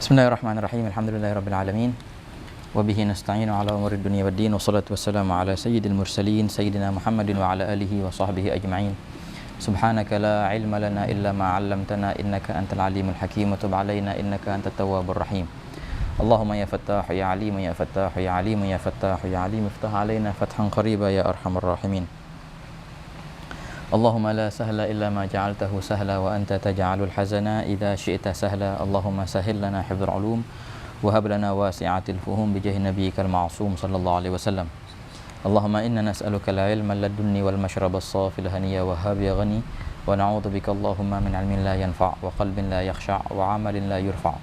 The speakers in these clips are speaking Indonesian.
Bismillahirrahmanirrahim. Alhamdulillahirabbil alamin. Wa bihi nasta'inu ala umuri dunya waddin. Wassalatu wassalamu ala sayyidil mursalin sayyidina Muhammadin wa ala alihi wa sahbihi ajma'in. Subhanaka la ilma lana illa ma 'allamtana innaka antal alimul hakim wa tub 'alaina innaka antat tawwabur rahim. Allahumma ya fattahu ya alim ya fattahu ya alim ya fattahu ya alim iftah 'alaina fathan qariba ya arhamar rahimin. Allahumma la sahla illa ma ja'altahu sahla wa anta taj'alul hazana idza syi'ta sahla. Allahumma sahhil lana hifdzal ulum wa hab lana wasi'atil fuhum bi jahi nabiyyikal ma'sum sallallahu alaihi wasallam. Allahumma inna nas'aluka al-'ilma ladunni wal mashraba as-safil haniya wa habiya ghani wa na'udzu bika Allahumma min 'ilmin la yanfa' wa qalbin la yakhsha' wa 'amalin la yurfa'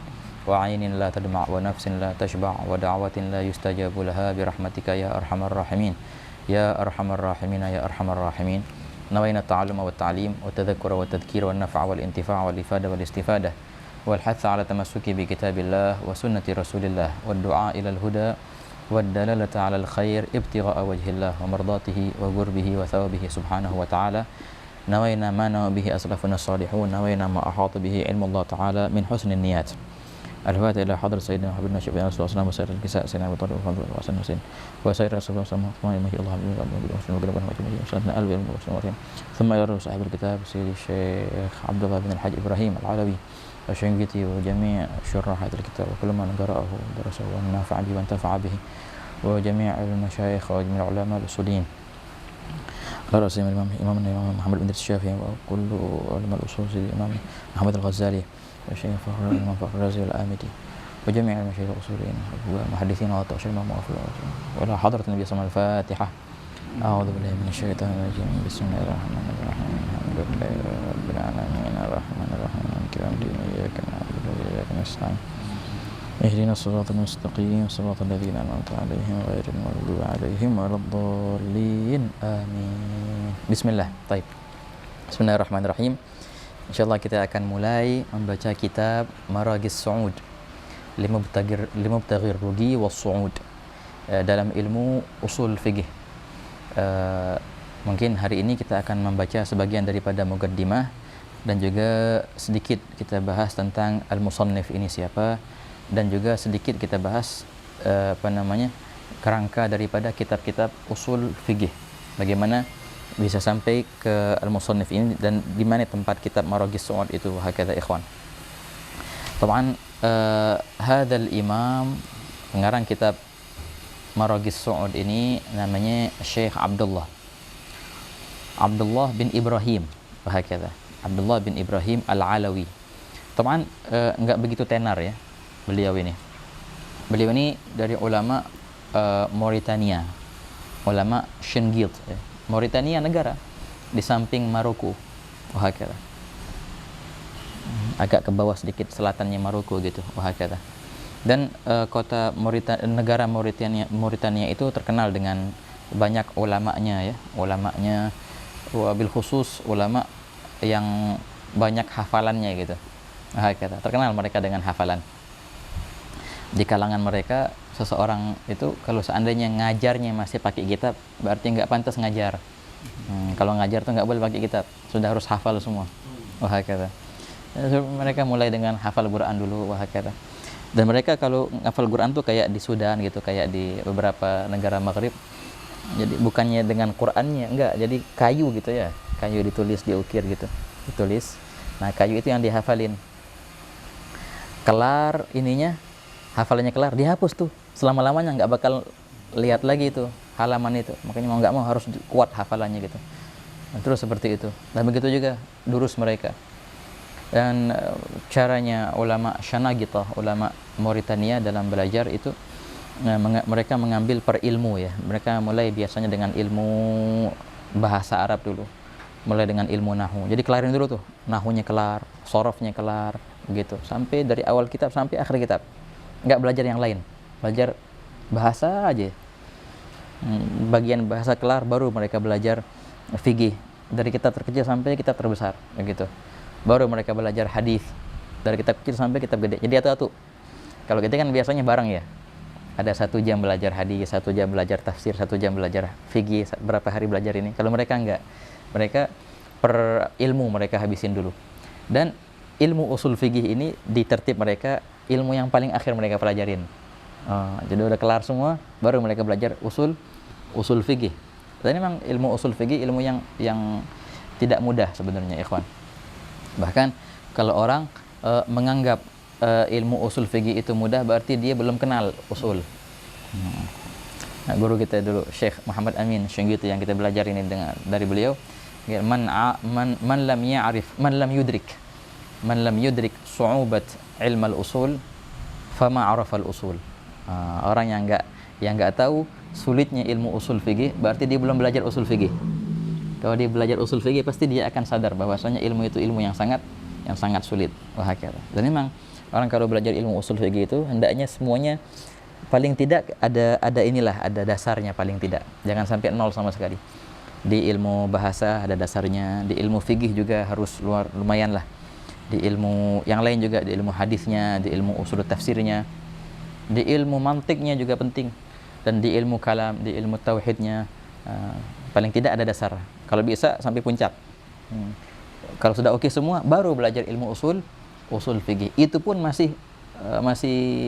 wa 'ainin la tadma' wa nafsin la tashba' wa da'watin la yustajabu laha bi rahmatika ya arhamar rahimin ya arhamar rahimin ya arhamar rahimin. نوينا التعلم والتعليم والتذكر والتذكير والنفع والانتفاع والإفادة والاستفادة والحث على التمسك بكتاب الله وسنة رسول الله والدعاء إلى الهدى والدلالة على الخير ابتغاء وجه الله ومرضاته وقربه وثوابه سبحانه وتعالى. نوينا ما نوى به أسلافنا الصالحون، نوينا ما أحاط به علم الله تعالى من حسن النيات. الفاتحة إلى حضرة سيدنا وحبيبنا شفيعنا رسول الله وسائر الكساء سيدنا أبي طالب وحسن حسين وسائر رسول الله صلى الله عليه وسلم ثم إلى صاحب الكتاب سيدي الشيخ عبد الله بن الحاج إبراهيم العلوي الشنقيطي وجميع شراح هذا الكتاب وكل من قرأه ودرسه ونفع به وانتفع به وجميع المشايخ وجميع العلماء الأصوليين على رأسهم إمامنا الإمام محمد بن الشافعي وكل علماء الأصول سيدي الإمام محمد الغزالي والشيخ الإمام فخر الرازي والآمدي وجميع المشايخ الأصوليين والمحدثين والتأشير ولا حضرة النبي صلى الله عليه وسلم. الفاتحة. أعوذ بالله من الشيطان الرجيم. بسم الله الرحمن الرحيم. الحمد لله رب العالمين الرحمن الرحيم مالك يوم الدين إياك نعبد وإياك نستعين اهدنا الصراط المستقيم صراط الذين أنعمت عليهم غير المغضوب عليهم ولا الضالين آمين. Bismillah. Baik. Bismillahirrahmanirrahim. Insyaallah kita akan mulai membaca kitab Maragis Su'ud Limubtaghir Rugi was Su'ud dalam ilmu usul fiqh. Mungkin hari ini kita akan membaca sebagian daripada muqaddimah dan juga sedikit kita bahas tentang al-musannif ini siapa dan juga sedikit kita bahas kerangka daripada kitab-kitab usul fiqh. Bagaimana bisa sampai ke al-musannif ini dan di mana tempat kitab Maragis Su'ud itu hakadha ikhwan. Taban hadzal imam pengarang kitab Maragis Su'ud ini namanya Syekh Abdullah bin Ibrahim hakadha. Abdullah bin Ibrahim Al-Alawi. Taban enggak begitu tenar ya beliau ini. Beliau ini dari ulama Mauritania. Ulama Shinqit ya. Mauritania negara di samping Maroko, wahakala. Agak ke bawah sedikit selatannya Maroko gitu, wahakala. Dan kota negara Mauritania itu terkenal dengan banyak ulamanya ya, ulamanya wabil khusus ulama yang banyak hafalannya gitu. Wahakala. Terkenal mereka dengan hafalan. Di kalangan mereka seseorang itu kalau seandainya ngajarnya masih pakai kitab berarti nggak pantas ngajar. Kalau ngajar tuh nggak boleh pakai kitab, sudah harus hafal semua. Wahakala. Mereka mulai dengan hafal Quran dulu, wahakala. Dan mereka kalau hafal Quran tuh kayak di Sudan gitu, kayak di beberapa negara Maghrib. Jadi bukannya dengan Qurannya, enggak, jadi kayu gitu ya, kayu ditulis, diukir gitu, ditulis. Nah kayu itu yang dihafalin. Kelar ininya, hafalannya kelar, dihapus tuh. Selama-lamanya nggak bakal lihat lagi itu halaman itu, makanya mau nggak mau harus kuat hafalannya gitu. Dan terus seperti itu. Dan begitu juga durus mereka. Dan caranya ulama Shanagita, ulama Mauritania dalam belajar itu mereka mengambil per ilmu ya. Mereka mulai biasanya dengan ilmu bahasa Arab dulu, mulai dengan ilmu nahu. Jadi kelarin dulu tuh, nahunya kelar, sorofnya kelar, begitu. Sampai dari awal kitab sampai akhir kitab, nggak belajar yang lain. Belajar bahasa aja. Bagian bahasa kelar baru mereka belajar fikih dari kitab terkecil sampai kitab terbesar begitu. Baru mereka belajar hadis dari kitab kecil sampai kitab gede. Jadi satu. Kalau kita kan biasanya bareng ya. Ada 1 jam belajar hadis, 1 jam belajar tafsir, 1 jam belajar fikih, berapa hari belajar ini. Kalau mereka enggak. Mereka per ilmu mereka habisin dulu. Dan ilmu usul fikih ini ditertib mereka ilmu yang paling akhir mereka pelajarin. Jadi udah kelar semua, baru mereka belajar usul fikih. Dan memang ilmu usul fikih ilmu yang tidak mudah sebenarnya, ikhwan. Bahkan kalau orang menganggap ilmu usul fikih itu mudah, berarti dia belum kenal usul. Nah, guru kita dulu Syekh Muhammad Amin Syinqiti yang kita belajar ini dari beliau, man lam yudrik su'ubat ilm al-usul fama arafa al-usul. Orang yang enggak tahu sulitnya ilmu usul fikih, berarti dia belum belajar usul fikih. Kalau dia belajar usul fikih, pasti dia akan sadar bahwasanya ilmu itu ilmu yang sangat sulit. Dan memang orang kalau belajar ilmu usul fikih itu hendaknya semuanya paling tidak ada dasarnya, paling tidak. Jangan sampai nol sama sekali. Di ilmu bahasa ada dasarnya, di ilmu fikih juga harus lumayan lah. Di ilmu yang lain juga, di ilmu hadisnya, di ilmu usul tafsirnya, di ilmu mantiknya juga penting, dan di ilmu kalam, di ilmu tauhidnya paling tidak ada dasar. Kalau bisa sampai puncak. Kalau sudah oke semua, baru belajar ilmu usul fikih. Itu pun masih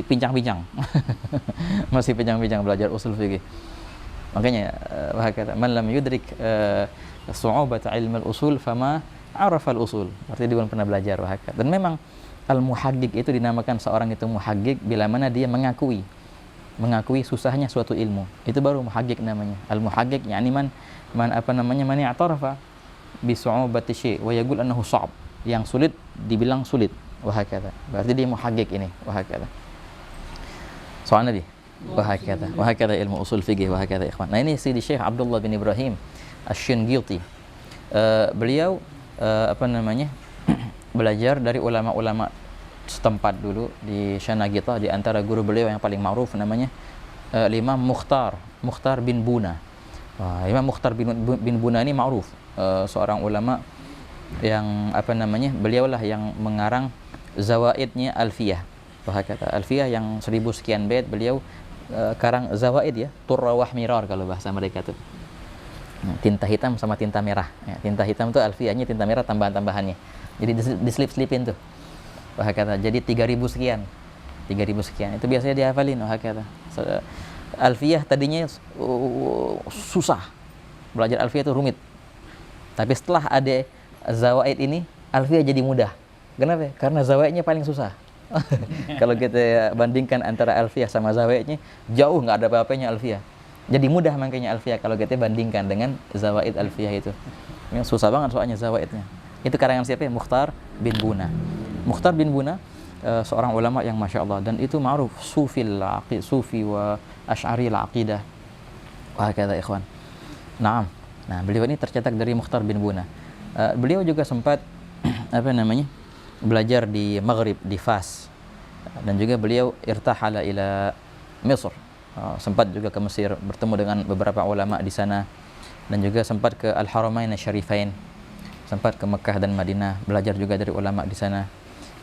pincang-pincang. Masih pincang-pincang belajar usul fikih. Makanya man lam yudrik su'ubat ilm al-usul fama arafa al-usul. Berarti dia belum pernah belajar. Dan memang al-muhaqqiq itu dinamakan seorang itu muhaqqiq bila mana dia mengakui susahnya suatu ilmu. Itu baru muhaqqiq namanya. Al-muhaqqiq yakni man i'tarafa bi su'ubati syai' wa yaqul annahu sha'b. Yang sulit dibilang sulit. Wahakata. Berarti dia muhaqqiq ini. Wahakata. Soal Nabi. Wahakata ilmu usul fikih. Wahakata ikhwan. Nah, ini Sidi Syekh Abdullah bin Ibrahim Asy-Syinqiti. Beliau belajar dari ulama-ulama setempat dulu di Syanagita. Di antara guru beliau yang paling ma'ruf namanya Imam Mukhtar bin Buna. Imam Mukhtar bin Buna ini ma'ruf, seorang ulama yang beliaulah yang mengarang zawaidnya Alfiyah. Kata Alfiyah yang 1000 sekian bait, beliau karang zawaid ya, turrawah mirar kalau bahasa mereka tuh. Tinta hitam sama tinta merah. Tinta hitam tuh Alfiyahnya, tinta merah tambahan-tambahannya. Jadi diselip-selipin tuh. Kata jadi 3000 sekian. 3000 sekian. Itu biasanya dihafalin. Kata Alfiyah tadinya susah. Belajar Alfiyah itu rumit. Tapi setelah ada zawaid ini, Alfiyah jadi mudah. Kenapa? Karena zawaidnya paling susah. Kalau kita bandingkan antara Alfiyah sama zawaidnya, jauh nggak ada apa-apanya Alfiyah. Jadi mudah makanya Alfiyah kalau kita bandingkan dengan zawaid Alfiyah itu. Ini susah banget soalnya zawaidnya. Itu karangan siapa ya? Mukhtar bin Buna. Mukhtar bin Buna seorang ulama yang Masya Allah, dan itu ma'ruf sufi wa asy'ari al-aqidah. Wah, kata ikhwan. Nah, beliau ini tercetak dari Mukhtar bin Buna. Beliau juga sempat belajar di Maghrib, di Fas, dan juga beliau irtahala ila Mesir, sempat juga ke Mesir, bertemu dengan beberapa ulama di sana, dan juga sempat ke Al-Haramain Asy-Syarifain, sempat ke Mekah dan Madinah, belajar juga dari ulama di sana.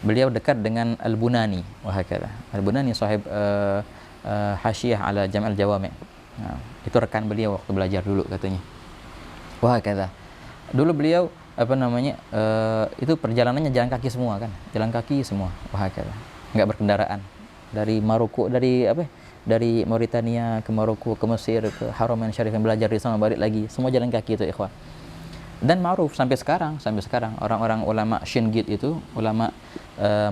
Beliau dekat dengan Al-Bunani, wahakala. Al-Bunani sahib Hasyiyah ala Jam' al-Jawami'. Itu rekan beliau waktu belajar dulu katanya. Wahakala. Dulu beliau itu perjalanannya jalan kaki semua kan, jalan kaki semua. Wahakala. Enggak berkendaraan. Dari Maroko, dari Mauritania ke Maroko, ke Mesir, ke Haramain Syarif, yang belajar di sana balik lagi, semua jalan kaki itu ikhwan. Dan ma'ruf sampai sekarang orang-orang ulama Syinqit itu, ulama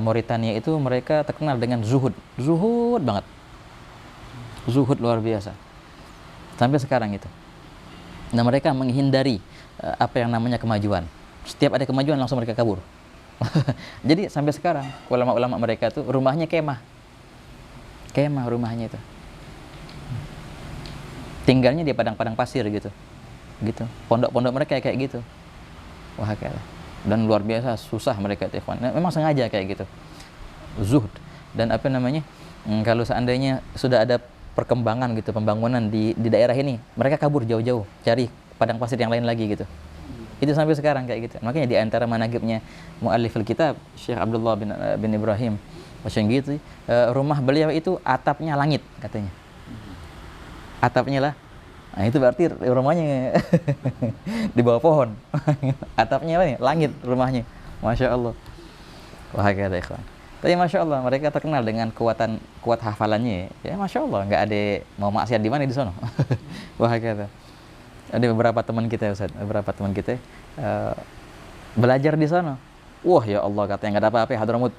Mauritania itu, mereka terkenal dengan zuhud banget, zuhud luar biasa sampai sekarang itu. Nah, mereka menghindari apa yang namanya kemajuan. Setiap ada kemajuan langsung mereka kabur. Jadi sampai sekarang ulama-ulama mereka tuh rumahnya kemah rumahnya itu, tinggalnya di padang-padang pasir gitu. Pondok-pondok mereka kayak gitu. Wah, dan luar biasa susah mereka itu, ikhwan. Memang sengaja kayak gitu, zuhud. Dan kalau seandainya sudah ada perkembangan gitu, pembangunan di daerah ini, mereka kabur jauh-jauh cari padang pasir yang lain lagi gitu. Itu sampai sekarang kayak gitu. Makanya di antara manaqibnya mualliful kitab Syekh Abdullah bin Ibrahim Asy-Syinqiti, rumah beliau itu atapnya langit katanya. Atapnya lah. Nah, itu berarti rumahnya di bawah pohon. Atapnya apa nih? Langit rumahnya. Masya Allah. Wah, kata ikhwan. Tapi masya Allah mereka terkenal dengan kuat hafalannya. Ya masya Allah, nggak ada mau maksiat di mana di sana. Wah kata. Ada beberapa teman kita Ustaz, beberapa teman kita belajar di sana. Wah ya Allah katanya nggak ada apa-apa Hadramut.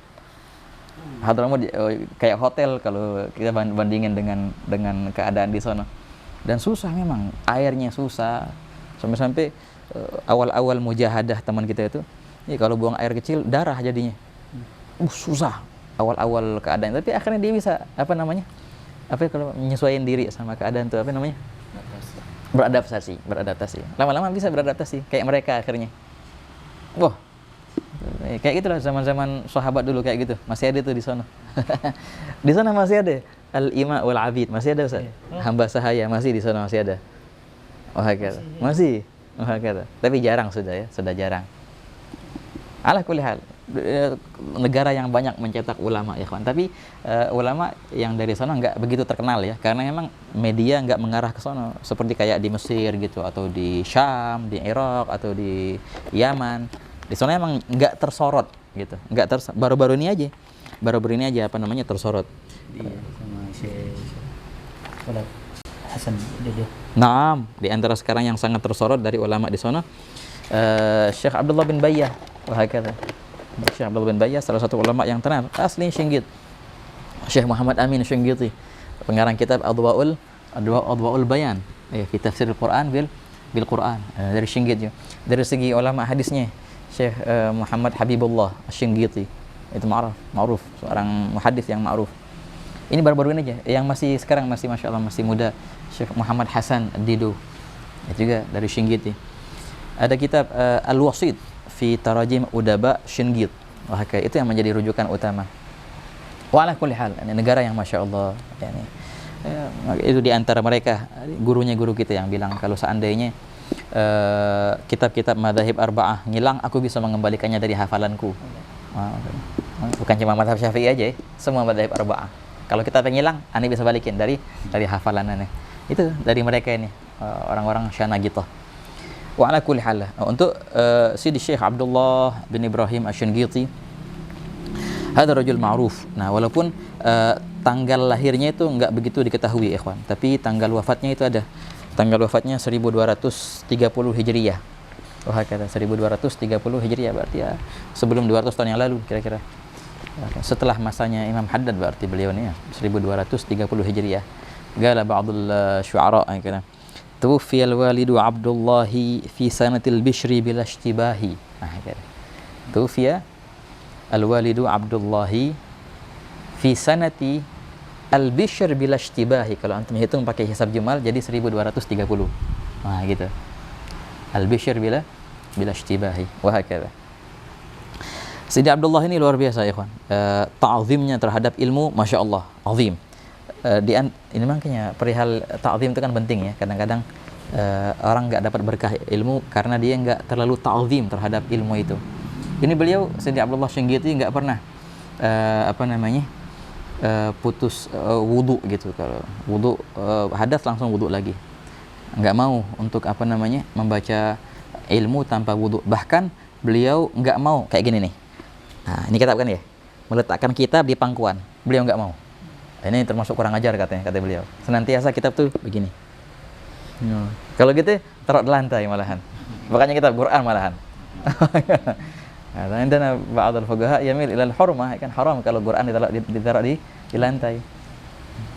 Hadramut kayak hotel kalau kita bandingin dengan keadaan di sana. Dan susah memang, airnya susah. Sampai-sampai awal-awal mujahadah teman kita itu, kalau buang air kecil darah jadinya. Susah awal-awal keadaan, tapi akhirnya dia bisa kalau menyesuaikan diri sama keadaan tuh beradaptasi. Lama-lama bisa beradaptasi kayak mereka akhirnya. Wah, kayak gitulah zaman-zaman sahabat dulu kayak gitu. Masih ada tuh di sana. Di sana masih ada al-ima wal abid, masih ada Ustaz. Hamba sahaya masih di sana masih ada. Masih. Tapi jarang sudah jarang. Ala kulli hal, negara yang banyak mencetak ulama ya kawan. Tapi ulama yang dari sana nggak begitu terkenal ya, karena memang media nggak mengarah ke sana seperti kayak di Mesir gitu, atau di Syam, di Irak, atau di Yaman. Di sana emang nggak tersorot gitu, baru-baru ini aja tersorot. Sama Syekh Hasan Jajah. Naam, di antara sekarang yang sangat tersorot dari ulama di sana, Syekh Abdullah bin Bayyah, Syekh Abdullah bin Bayyah salah satu ulama yang terkenal asli Shinggit. Syekh Muhammad Amin Shinggiti, pengarang kitab Adwa'ul Bayan, fi tafsir Al-Quran bil Quran, dari Shinggit. Dari segi ulama hadisnya, Syekh Muhammad Habibullah Shinggiti, itu ma'ruf, seorang muhaddits yang ma'ruf. Ini baru-baru ini aja, yang sekarang masih masya Allah masih muda, Syekh Muhammad Hasan Dido, itu juga dari Shinggiti. Ada kitab Al-Wasit fi Tarajim Udaba Shinggit. Itu yang menjadi rujukan utama. Wa ala kulli hal, ini negara yang masya Allah, itu di antara mereka guru kita yang bilang kalau seandainya kitab-kitab madzhab arba'ah ngilang, aku bisa mengembalikannya dari hafalanku. Bukan cuma madzhab Syafi'i aja, semua madzhab arba'ah. Kalau kitab yang hilang, ane bisa balikin dari hafalan ane. Itu dari mereka ini, orang-orang Syanagitah. Wa ala kulli hal, untuk Sidi Syekh Abdullah bin Ibrahim Asy-Shinqiti, hada rajul ma'ruf. Nah, walaupun tanggal lahirnya itu enggak begitu diketahui ikhwan, tapi tanggal wafatnya itu ada. Tanggal wafatnya 1230 Hijriyah. Kata 1230 Hijriyah, berarti ya sebelum 200 tahun yang lalu kira-kira. Setelah masanya Imam Haddad berarti beliau ini ya, 1230 Hijriyah. Qala ba'dul syu'ara kata tuwfiya al-walidu Abdullahi fi sanatil bishri bila ishtibahi. Tuwfiya al-walidu Abdullahi fi sanati al-bishr bila ishtibahi. Kalau antum hitung pakai hisab jumal jadi 1230. Nah gitu. Al-bishr bila ishtibahi wa hakadha. Sidi Abdullah ini luar biasa ikhwan. Ta'zimnya terhadap ilmu masya Allah azim. Ini makanya perihal ta'zim itu kan penting ya. Kadang-kadang orang nggak dapat berkah ilmu karena dia nggak terlalu ta'zim terhadap ilmu itu. Ini beliau Sidi Abdullah Shinqiti nggak pernah putus wudu gitu. Kalau wudu hadas langsung wudu lagi. Nggak mau untuk membaca ilmu tanpa wudu. Bahkan beliau nggak mau kayak gini nih. Nah, ini kitab kan ya, meletakkan kitab di pangkuan. Beliau nggak mau. Ini termasuk kurang ajar kata beliau. Senantiasa kitab tuh begini. Kalau gitu taruh di lantai malahan. Makanya kitab Quran malahan. Nah, indana ba'd al-fuqaha yamil ila al-hurmah, kan haram kalau Quran ditaruh di lantai.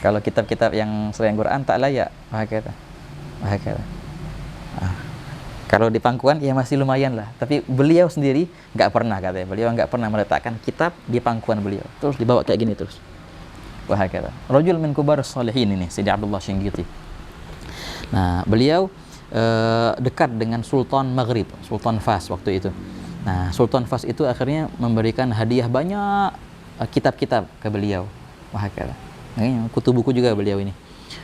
Kalau kitab-kitab yang selain Quran tak layak. Hakata. Kalau di pangkuan ya masih lumayan lah, tapi beliau sendiri nggak pernah katanya. Beliau nggak pernah meletakkan kitab di pangkuan beliau. Terus dibawa kayak gini terus. Wah kata. Rajul min kubar sholihin ini Sidi Abdullah Shinqiti. Nah, beliau dekat dengan Sultan Maghrib, Sultan Fas waktu itu. Nah, Sultan Fas itu akhirnya memberikan hadiah banyak kitab-kitab ke beliau. Wah kata. Nah, kutu buku juga beliau ini.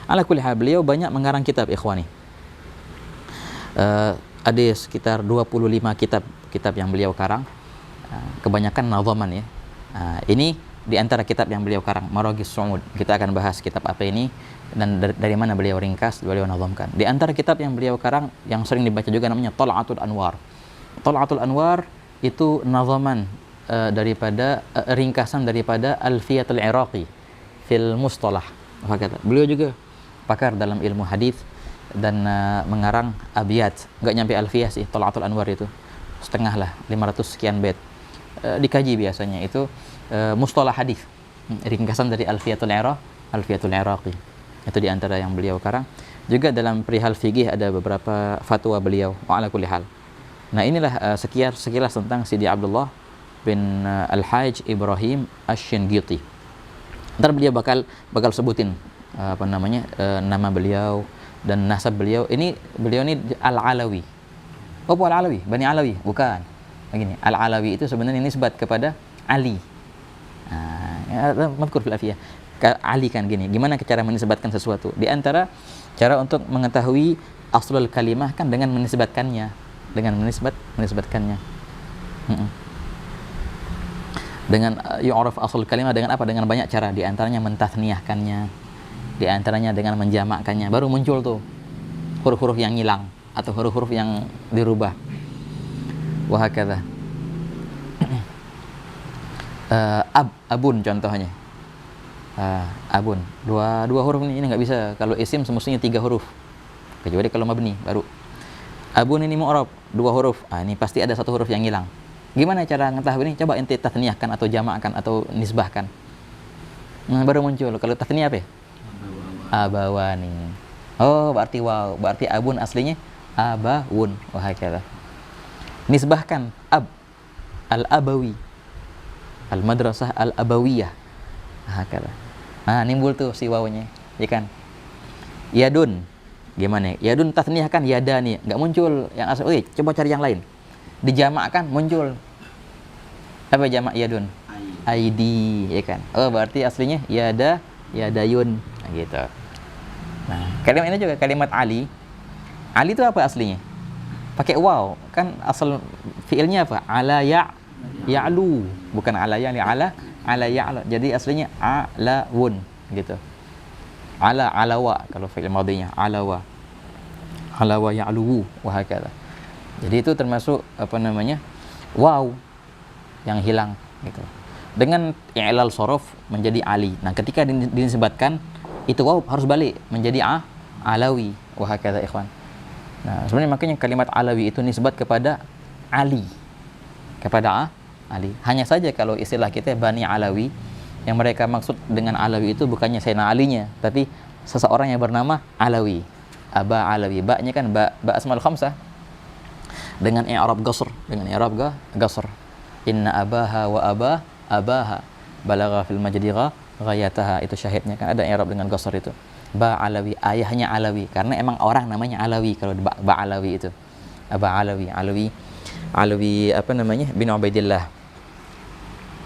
Ala kulli hal, beliau banyak mengarang kitab ikhwani. Ada sekitar 25 kitab yang beliau karang, kebanyakan nadhaman ya. Ini di antara kitab yang beliau karang, Maragis Su'ud. Kita akan bahas kitab apa ini dan dari mana beliau ringkas, beliau nadhamkan. Di antara kitab yang beliau karang yang sering dibaca juga namanya Tal'atul Anwar. Tal'atul Anwar itu nadhaman ringkasan daripada Alfiyatul Iraqi fil Mustalah. Beliau juga pakar dalam ilmu hadis dan mengarang abiyat, nggak nyampe alfiyah sih, Thalaatul Anwar itu setengah lah, 500 sekian bait. Dikaji biasanya itu mustalah hadis, ringkasan dari Alfiyatul Iraqi. Itu di antara yang beliau karang. Juga dalam perihal fikih ada beberapa fatwa beliau, wa ala kulli hal. Nah, inilah sekilas tentang Sidi Abdullah bin Al-Hajj Ibrahim Asy-Shinqiti. Ntar beliau bakal sebutin nama beliau dan nasab beliau. Beliau ini Al-Alawi. Oh, Al-Alawi, Bani Alawi, bukan. Begini, Al-Alawi itu sebenarnya nisbat kepada Ali. Mazkur fil afiyah. Ali kan gini, gimana cara menisbatkan sesuatu? Di antara cara untuk mengetahui aslul kalimah kan dengan menisbatkannya, menisbatkannya. Dengan yu'raf aslul kalimah dengan apa? Dengan banyak cara, di antaranya mentasniyahkannya, di antaranya dengan menjamakkannya. Baru muncul tuh huruf-huruf yang hilang atau huruf-huruf yang dirubah. Wa hakadha. Abun contohnya. Abun, dua huruf ini nggak bisa. Kalau isim semestinya 3 huruf, kecuali kalau mabni baru. Abun ini mu'rab 2 huruf. Ini pasti ada 1 huruf yang hilang. Gimana cara ngetahui ini? Coba ente tatniyahkan atau jamakkan atau nisbahkan. Baru muncul. Kalau tatniyah apa ya? Abawani. Oh, berarti wow. Berarti abun aslinya abawun. Wah, kata. Nisbahkan al-abawi, al-madrasah al-abawiyah. Kata. Nimbul tuh si wawnya, ya kan? Yadun. Gimana? Yadun tatniyahkan yadani. Enggak muncul yang asli. Coba cari yang lain. Dijamakkan muncul. Apa jamak yadun? Aidi, ya kan? Oh, berarti aslinya yadayun, gitu. Nah, kalimat ini juga kalimat Ali. Ali itu apa aslinya? Pakai waw. Kan asal fiilnya apa? Ala ya'lu, bukan ala ya'la. Jadi aslinya alawun, gitu. Alawa kalau fiil madinya, alawa ya'lu wa hakala. Jadi itu termasuk waw yang hilang, gitu. Dengan i'lal sorof menjadi Ali. Nah, ketika dinisbatkan itu waw harus balik menjadi alawi wa hakala, ikhwan. Nah, sebenarnya makanya kalimat alawi itu nisbat kepada Ali. Ali. Hanya saja kalau istilah kita Bani Alawi, yang mereka maksud dengan Alawi itu bukannya Sayyidina Alinya, tapi seseorang yang bernama Alawi. Aba Alawi. Ba-nya kan ba asmaul khamsah. Dengan i'rab qasr, Inna abaha wa abaha balagha fil majdi ghayataha. Itu syahidnya kan ada i'rab dengan qasr itu. Ba Alawi, ayahnya Alawi, karena emang orang namanya Alawi kalau ba Alawi itu. Aba Alawi bin Ubaidillah.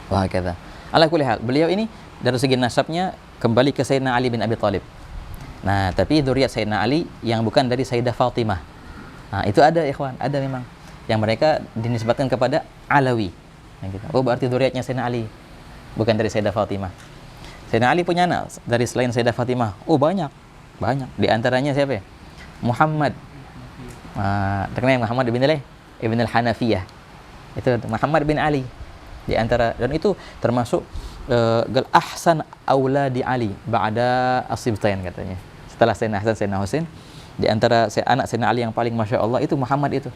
Wah, kata. Ala kulli hal, beliau ini dari segi nasabnya kembali ke Sayyidina Ali bin Abi Thalib. Nah, tapi dzurriyyah Sayyidina Ali yang bukan dari Sayyidah Fatimah. Nah, itu ada, ikhwan, ada memang yang mereka dinisbatkan kepada Alawi. Nah, gitu. Oh, berarti dzurriyyahnya Sayyidina Ali, bukan dari Sayyidah Fatimah. Sayyidina Ali punya anak dari selain Sayyidah Fatimah. Oh, banyak. Di antaranya siapa ya? Muhammad. Terkenal Muhammad ibn al-Hanafiyah. Itu Muhammad bin Ali. Di antara, dan itu termasuk ahsan auladi Ali ba'da as-sibtain, katanya. Setelah Sayyidina Hasan, Sayyidina Husain, di antara anak Sayyidina Ali yang paling Masya Allah itu Muhammad itu.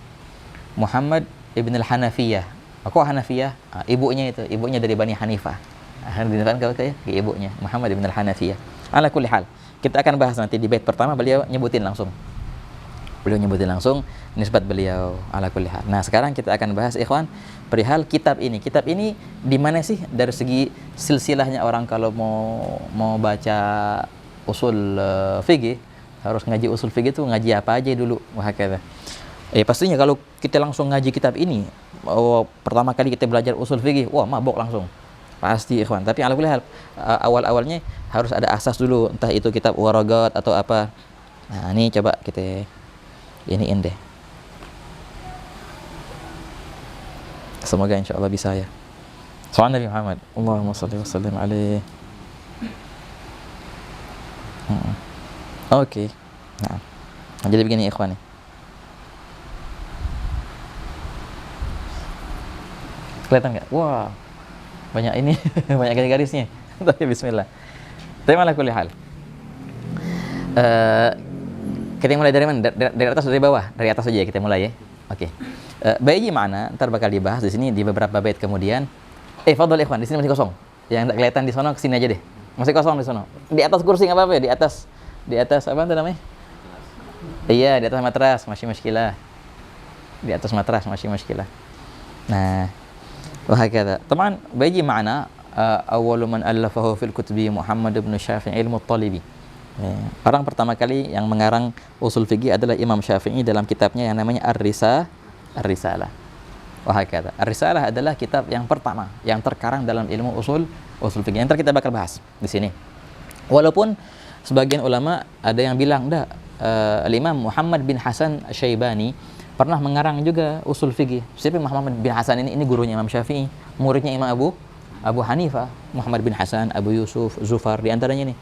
Muhammad ibn al-Hanafiyah. Aku Hanafiyah, ibunya dari Bani Hanifah. Dinamakan kau ya, ibunya Muhammad ibn al-Hanafiyah. Ala kulli hal, kita akan bahas nanti di bait pertama beliau nyebutin langsung nisbat beliau, ala kulli hal. Nah, sekarang kita akan bahas, ikhwan, perihal kitab ini. Kitab ini di mana sih dari segi silsilahnya? Orang kalau mau baca usul fikih, harus ngaji usul fikih itu ngaji apa aja dulu, wahakala. Pastinya kalau kita langsung ngaji kitab ini, pertama kali kita belajar usul fikih, wah, mabok langsung. Pasti, ikhwan. Tapi ala kulli hal, awal-awalnya harus ada asas dulu, entah itu kitab waragat atau apa. Nah, ini coba kita iniin deh. Semoga insyaallah bisa ya. Sallallahu Nabi Muhammad. Allahumma shalli wa sallim alaihi. Oke. Nah, jadi begini, ikhwani. Kelihatan nggak? Wah, banyak ini, banyak garis-garisnya. Tapi bismillah. Tapi malah kulli hal. Kita mulai dari mana? Dari atas atau dari bawah? Dari atas saja ya kita mulai ya. Oke. Bayi mana? Ntar bakal dibahas di sini di beberapa bait kemudian. Fadhol ikhwan, di sini masih kosong. Yang enggak kelihatan di sono kesini aja deh. Masih kosong di sono. Di atas kursi enggak apa-apa ya? Di atas apa itu namanya? Iya, di atas matras masih muskilah. Di atas matras masih muskilah. Nah, wahakadha. Teman, bayi mana? Awwalu man allafahu fil kutubi Muhammad bin Syafi'i al-Muttalibi. Orang pertama kali yang mengarang usul fikih adalah Imam Syafi'i dalam kitabnya yang namanya Ar-Risalah. Wahakadha. Ar-Risalah adalah kitab yang pertama yang terkarang dalam ilmu usul fikih. Yang kita bakal bahas di sini. Walaupun sebagian ulama ada yang bilang Al-Imam Muhammad bin Hasan Asy-Syaibani pernah mengarang juga usul fikih. Siapa Muhammad bin Hasan ini? Ini gurunya Imam Syafi'i, muridnya Imam Abu Hanifah, Muhammad bin Hasan, Abu Yusuf, Zufar, di antaranya nih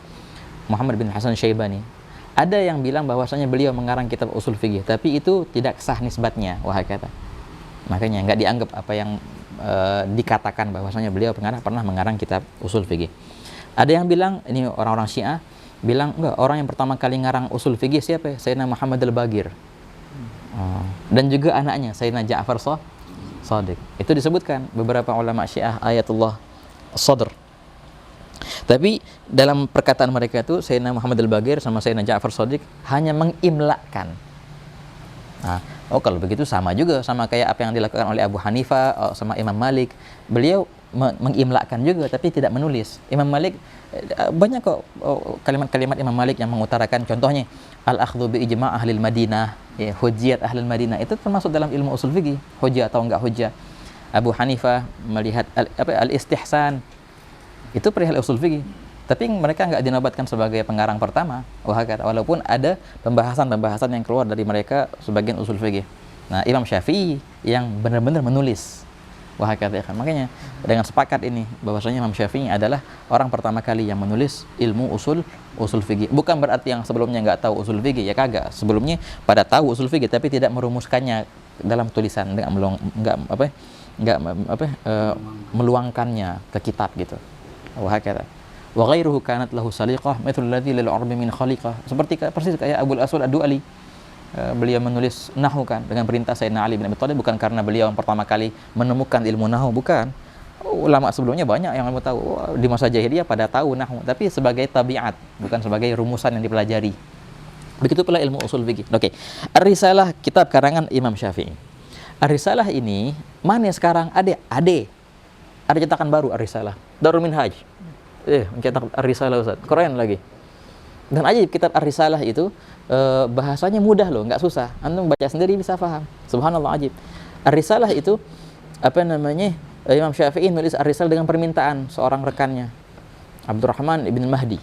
Muhammad bin Hasan Syaibani. Ada yang bilang bahwasanya beliau mengarang kitab usul fikih, tapi itu tidak sah nisbatnya, wahakata. Makanya nggak dianggap apa yang dikatakan bahwasanya beliau pernah mengarang kitab usul fikih. Ada yang bilang, ini orang-orang Syiah bilang enggak, orang yang pertama kali ngarang usul fikih siapa? Sayyidina Muhammad al-Baqir. Dan juga anaknya Sayyidina Ja'far Shadiq. Itu disebutkan beberapa ulama Syiah Ayatullah Sadr. Tapi dalam perkataan mereka itu Sayyidina Muhammad al-Baqir sama Sayyidina Ja'far Shadiq hanya mengimlakan. Nah, kalau begitu sama juga sama kayak apa yang dilakukan oleh Abu Hanifah sama Imam Malik. Beliau mengimlakan juga tapi tidak menulis. Imam Malik banyak kok kalimat-kalimat Imam Malik yang mengutarakan, contohnya al-akhdhu bi ijma' ahlil Madinah, ya, hujjiyat ahlil Madinah, itu termasuk dalam ilmu usul fikih, hujjah atau enggak hujjah. Abu Hanifah melihat al-istihsan, itu perihal usul fikih. Tapi mereka enggak dinobatkan sebagai pengarang pertama, walaupun ada pembahasan-pembahasan yang keluar dari mereka sebagian usul fikih. Nah, Imam Syafi'i yang benar-benar menulis. Makanya dengan sepakat ini bahwasanya Imam Syafi'i adalah orang pertama kali yang menulis ilmu usul fikih. Bukan berarti yang sebelumnya nggak tahu usul fikih, ya kagak. Sebelumnya pada tahu usul fikih tapi tidak merumuskannya dalam tulisan, meluangkannya ke kitab gitu. Wahakata. Wa ghairuhu kanat lahu saliqah mithlul ladzi lil 'arbi min khaliqah. Seperti persis kayak Abul Aswad Ad-Du'ali. Beliau menulis nahwu kan dengan perintah Sayyidina Ali bin Abi Thalib, bukan karena beliau yang pertama kali menemukan ilmu nahwu, bukan. Ulama sebelumnya banyak yang mau tahu, di masa jahiliyah pada tahu nahwu, tapi sebagai tabiat, bukan sebagai rumusan yang dipelajari. Begitu pula ilmu usul fikih. Oke. Ar-Risalah, kitab karangan Imam Syafi'i. Ar-Risalah ini mana sekarang? Ada cetakan baru Ar-Risalah. Darul Minhaj. Mencetak Ar-Risalah Ustaz. Keren lagi. Dan ajaib kitab Ar-Risalah itu bahasanya mudah loh, nggak susah. Antum baca sendiri bisa paham. Subhanallah, ajib. Ar-Risalah itu Imam Syafi'i nulis Ar-Risalah dengan permintaan seorang rekannya, Abdurrahman ibn Mahdi.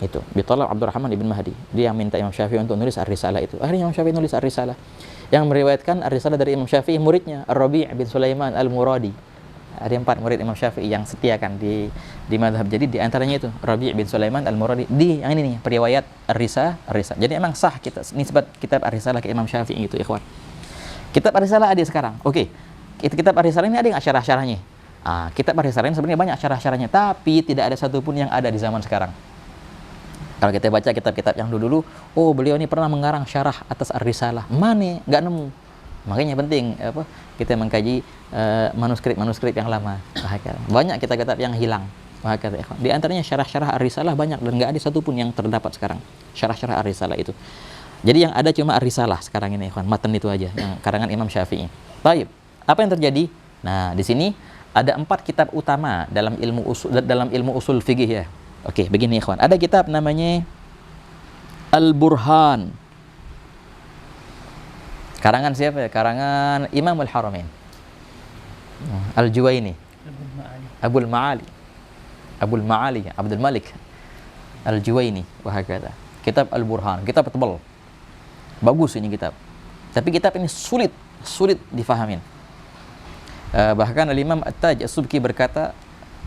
Itu Bitalab Abdurrahman ibn Mahdi. Dia yang minta Imam Syafi'i untuk nulis Ar-Risalah itu. Akhirnya Imam Syafi'i nulis Ar-Risalah. Yang meriwayatkan Ar-Risalah dari Imam Syafi'i muridnya Ar-Rabi' bin Sulaiman Al-Muradi. Ada 4 murid Imam Syafi'i yang setia kan di mazhab. Jadi di antaranya itu Rabi' bin Sulaiman Al-Muradi. Di yang ini nih periwayat Ar-Risalah. Jadi emang sah kita nisbat kitab Ar-Risalah ke Imam Syafi'i itu, ikhwan. Kitab Ar-Risalah ada sekarang. Oke. Kitab Ar-Risalah ini ada yang syarah-syarahnya. Kitab Ar-Risalah ini sebenarnya banyak syarah-syarahnya, tapi tidak ada satupun yang ada di zaman sekarang. Kalau kita baca kitab-kitab yang dulu, beliau ini pernah mengarang syarah atas Ar-Risalah. Mana? Enggak nemu. Makanya penting kita mengkaji manuskrip yang lama. Banyak kitab-kitab yang hilang. Di antaranya syarah-syarah Ar-Risalah banyak dan nggak ada satupun yang terdapat sekarang. Syarah-syarah Ar-Risalah itu. Jadi yang ada cuma Ar-Risalah sekarang ini, ikhwan. Matan itu aja yang karangan Imam Syafi'i. Baik. Apa yang terjadi? Nah, di sini ada 4 kitab utama dalam ilmu usul fikih ya. Oke, begini ikhwan. Ada kitab namanya Al-Burhan. Karangan siapa ya? Karangan Imam Al-Haramain Al-Juwaini, Abdul Malik Al-Juwaini, wahakata. Kitab Al-Burhan, kitab tebal. Bagus ini kitab. Tapi kitab ini sulit difahamin. Bahkan Al-Imam At-Taj As-Subki berkata,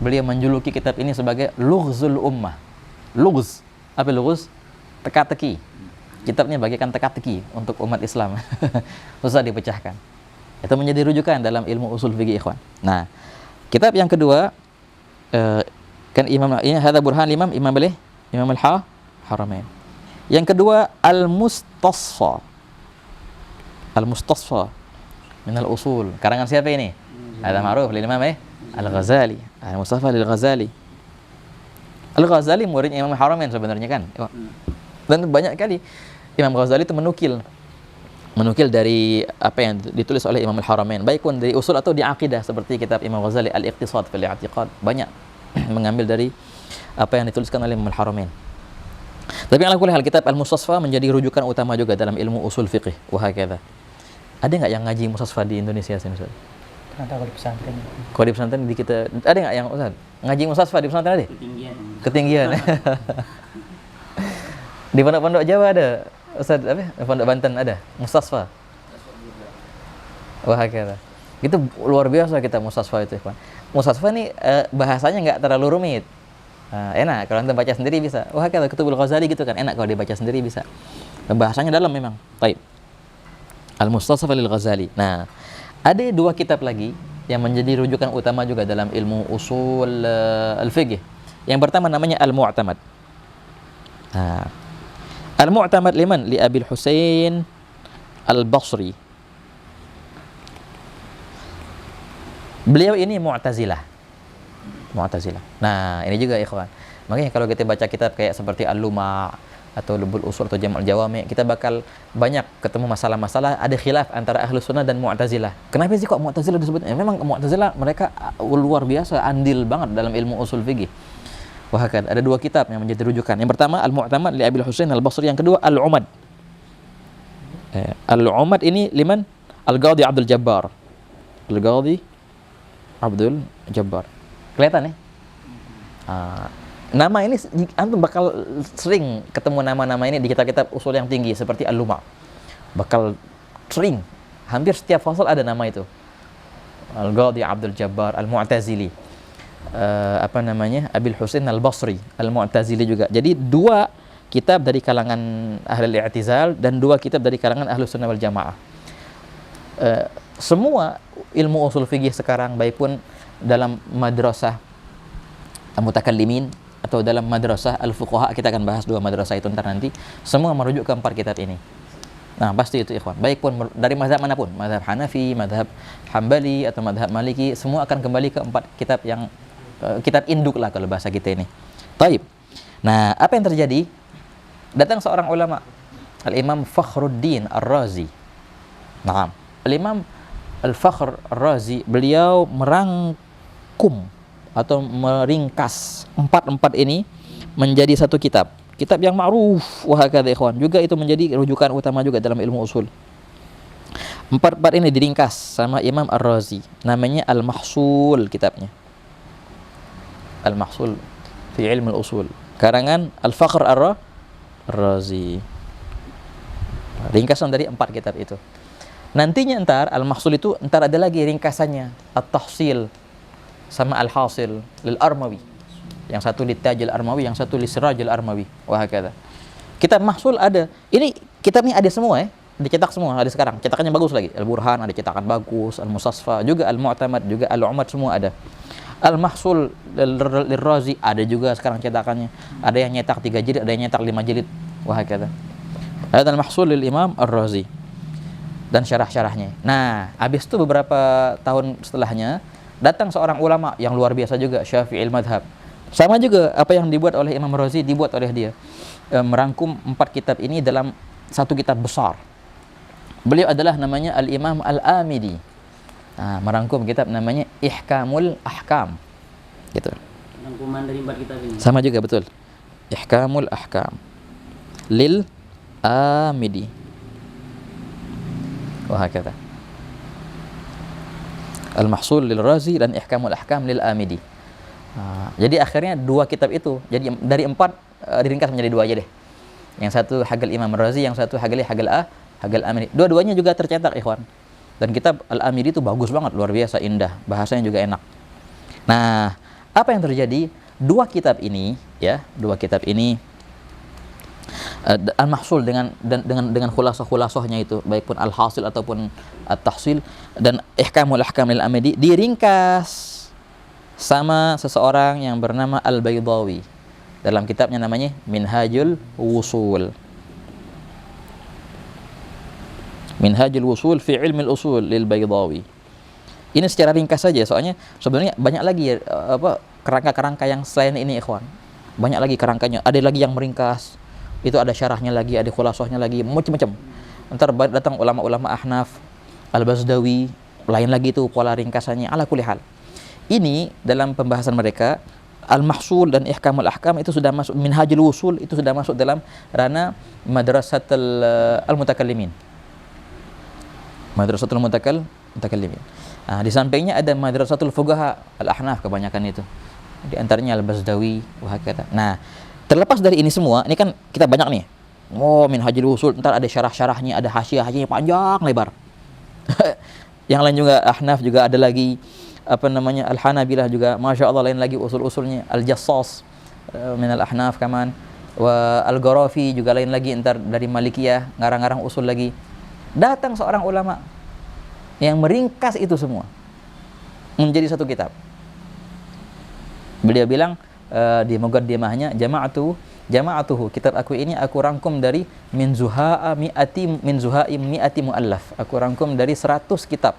beliau menjuluki kitab ini sebagai Lughzul Ummah. Lughz, apa lughz? Teka-teki. Kitabnya bagaikan teka-teki untuk umat Islam. Susah dipecahkan. Itu menjadi rujukan dalam ilmu usul fikih, ikhwan. Nah, kitab yang kedua kan Imam ini hadza burhan Imam boleh Imam Haramain. Yang kedua Al-Mustasfa. Al-Mustasfa min al-usul. Karangan siapa ini? Ada ma'ruf lil Imam Al-Ghazali. Al-Mustafa lil-Ghazali. Al-Ghazali murid Imam Haramain sebenarnya kan. Dan banyak kali Imam Ghazali itu menukil dari apa yang ditulis oleh Imam Al-Haramain, baik pun dari usul atau di akidah, seperti kitab Imam Ghazali Al-Iqtisad fil I'tiqad, banyak mengambil dari apa yang dituliskan oleh Imam Al-Haramain. Tapi ala kulli hal kitab Al-Mustasfa menjadi rujukan utama juga dalam ilmu usul fiqih wa hakadha. Ada enggak yang ngaji Mustasfa di Indonesia sini, Ustaz? Ada kalau di pesantren. Kalau di pesantren di kita ada enggak yang Ustaz ngaji Mustasfa di pesantren ada? Ketinggian. Di pondok-pondok Jawa ada Ustaz apa? Pondok Banten ada Mustasfa. Wah, kira. Itu luar biasa kita Mustasfa itu, ikhwan. Mustasfa ini bahasanya enggak terlalu rumit. Enak kalau anda baca sendiri bisa. Wah, kira Kutubul Ghazali gitu kan, enak kalau dibaca sendiri bisa. Bahasanya dalam memang. Baik. Al-Mustasfa lil Ghazali. Nah, ada dua kitab lagi yang menjadi rujukan utama juga dalam ilmu usul al-fiqh. Yang pertama namanya Al-Mu'tamad. Al-Mu'tamad liman? Li Abil Husain Al-Basri. Beliau ini Mu'tazilah. Nah, ini juga ikhwan. Makanya kalau kita baca kitab kayak seperti Al-Luma' atau Lubul Usul atau Jam'ul Jawami', kita bakal banyak ketemu masalah-masalah ada khilaf antara Ahlus Sunnah dan Mu'tazilah. Kenapa sih kok Mu'tazilah disebut? Memang Mu'tazilah mereka luar biasa, andil banget dalam ilmu usul fikih. Wah, ada dua kitab yang menjadi rujukan. Yang pertama Al-Mu'tamad li Abil Husain Al-Basri, yang kedua Al-Umad. Al-Umad ini liman? Al-Qadhi Abdul Jabbar. Al-Qadhi Abdul Jabbar. Kelihatan ya? Nama ini antum bakal sering ketemu nama-nama ini di kitab-kitab usul yang tinggi seperti Al-Luma'. Bakal sering, hampir setiap fasal ada nama itu. Al-Qadhi Abdul Jabbar Al-Mu'tazili. Apa namanya? Abil Husain Al-Basri Al-Mu'tazili juga. Jadi dua kitab dari kalangan ahli i'tizal dan dua kitab dari kalangan Ahlus Sunnah wal Jamaah. Semua ilmu usul fikih sekarang, baik pun dalam madrasah mutakallimin atau dalam madrasah al-fuqaha, kita akan bahas dua madrasah itu ntar nanti, semua merujuk ke empat kitab ini. Nah, pasti itu ikhwan, baik pun dari mazhab manapun, mazhab Hanafi, mazhab Hambali atau mazhab Maliki, semua akan kembali ke empat kitab yang kitab induk lah kalau bahasa kita ini. Taib. Nah, apa yang terjadi? Datang seorang ulama, Al-Imam Fakhruddin Ar-Razi. Nah, Al-Imam Al-Fakhr Ar-Razi, beliau merangkum atau meringkas empat ini menjadi satu kitab yang ma'ruf wa hakadha ikhwan, juga itu menjadi rujukan utama juga dalam ilmu usul. Empat ini diringkas sama Imam Ar-Razi, namanya Al-Mahsul kitabnya. Al-Mahsul fi ilmu usul, karangan Al-Fakhr Ar-Razi. Ringkasan dari empat kitab itu. Nantinya ntar Al-Mahsul itu ntar ada lagi ringkasannya, At-Tahsil sama Al-Hasil lil Armawi. Yang satu li Tajil Armawi, yang satu li Sirajil Armawi. Wah, hakadha. Kitab Mahsul ada. Ini kitab ini ada semua ya. Dicetak semua ada sekarang. Cetakannya bagus lagi. Al-Burhan ada cetakan bagus, Al-Mustasfa juga, Al-Mu'tamad juga, Al-Umad semua ada. Al-Mahsul lil Razi ada juga sekarang cetakannya. Ada yang nyetak 3 jilid, ada yang nyetak 5 jilid. Wah, hakadha. Ada Al-Mahsul lil Imam Ar-Razi dan syarah-syarahnya. Nah, habis itu beberapa tahun setelahnya datang seorang ulama yang luar biasa juga, Syafi'il Madhab. Sama juga apa yang dibuat oleh Imam Razi dibuat oleh dia. Merangkum 4 kitab ini dalam satu kitab besar. Beliau adalah namanya Al-Imam Al-Amidi. Nah, merangkum kitab namanya Ihkamul Ahkam. Gitu. Rangkuman dari 4 kitab ini. Sama juga betul. Ihkamul Ahkam lil Amidi. Wah, kata Al-Mahsul lil Razi dan Ihkamul Ahkam lil Amidi. Jadi akhirnya dua kitab itu, jadi dari 4 diringkas menjadi 2 aja deh. Yang satu Hagal Imam Razi, yang satu Hagal Amidi. Dua-duanya juga tercetak, ikhwan. Dan kitab Al-Amidi itu bagus banget, luar biasa indah, bahasanya juga enak. Nah, apa yang terjadi? Dua kitab ini Al-mahsul dengan khulasah-khulasahnya itu, baik pun al-hasil ataupun at-tahsil, dan ihkamul ahkam lil Amidi diringkas sama seseorang yang bernama Al-Baydawi dalam kitabnya namanya Minhajul Wusul. Minhajul Wusul fi ilmi al-usul lil Baydawi. Ini secara ringkas saja, soalnya sebenarnya banyak lagi kerangka-kerangka yang selain ini, ikhwan. Banyak lagi kerangkanya, ada lagi yang meringkas. Itu ada syarahnya lagi, ada khulasahnya lagi, macam-macam. Ntar datang ulama-ulama Ahnaf, Al-Bazdawi, lain lagi itu pola ringkasannya, ala kulli hal. Ini dalam pembahasan mereka, Al-Mahsul dan Ihkamul Ahkam itu sudah masuk, Minhajul Wusul itu sudah masuk dalam ranah Madrasatul Al-Mutakallimin. Madrasatul Mutakallimin. Nah, di sampingnya ada Madrasatul Fuqaha, Al-Ahnaf kebanyakan itu. Di antaranya Al-Bazdawi, wahakata. Nah, terlepas dari ini semua, ini kan kita banyak nih. Oh, Minhajul Wusul, ntar ada syarah-syarahnya, ada hasyiah-hasyiahnya panjang lebar. Yang lain juga Ahnaf juga ada lagi, Al-Hanabilah juga, Masya Allah, lain lagi usul-usulnya. Al-Jassas min Al-Ahnaf kaman, wa Al-Gharafi juga lain lagi, ntar dari Malikiyah ngarang-ngarang usul lagi. Datang seorang ulama yang meringkas itu semua menjadi satu kitab. Beliau bilang di muqaddimahnya, jama'atuhu, kitab aku ini aku rangkum dari min zuha'i mi'ati muallaf. Aku rangkum dari 100 kitab.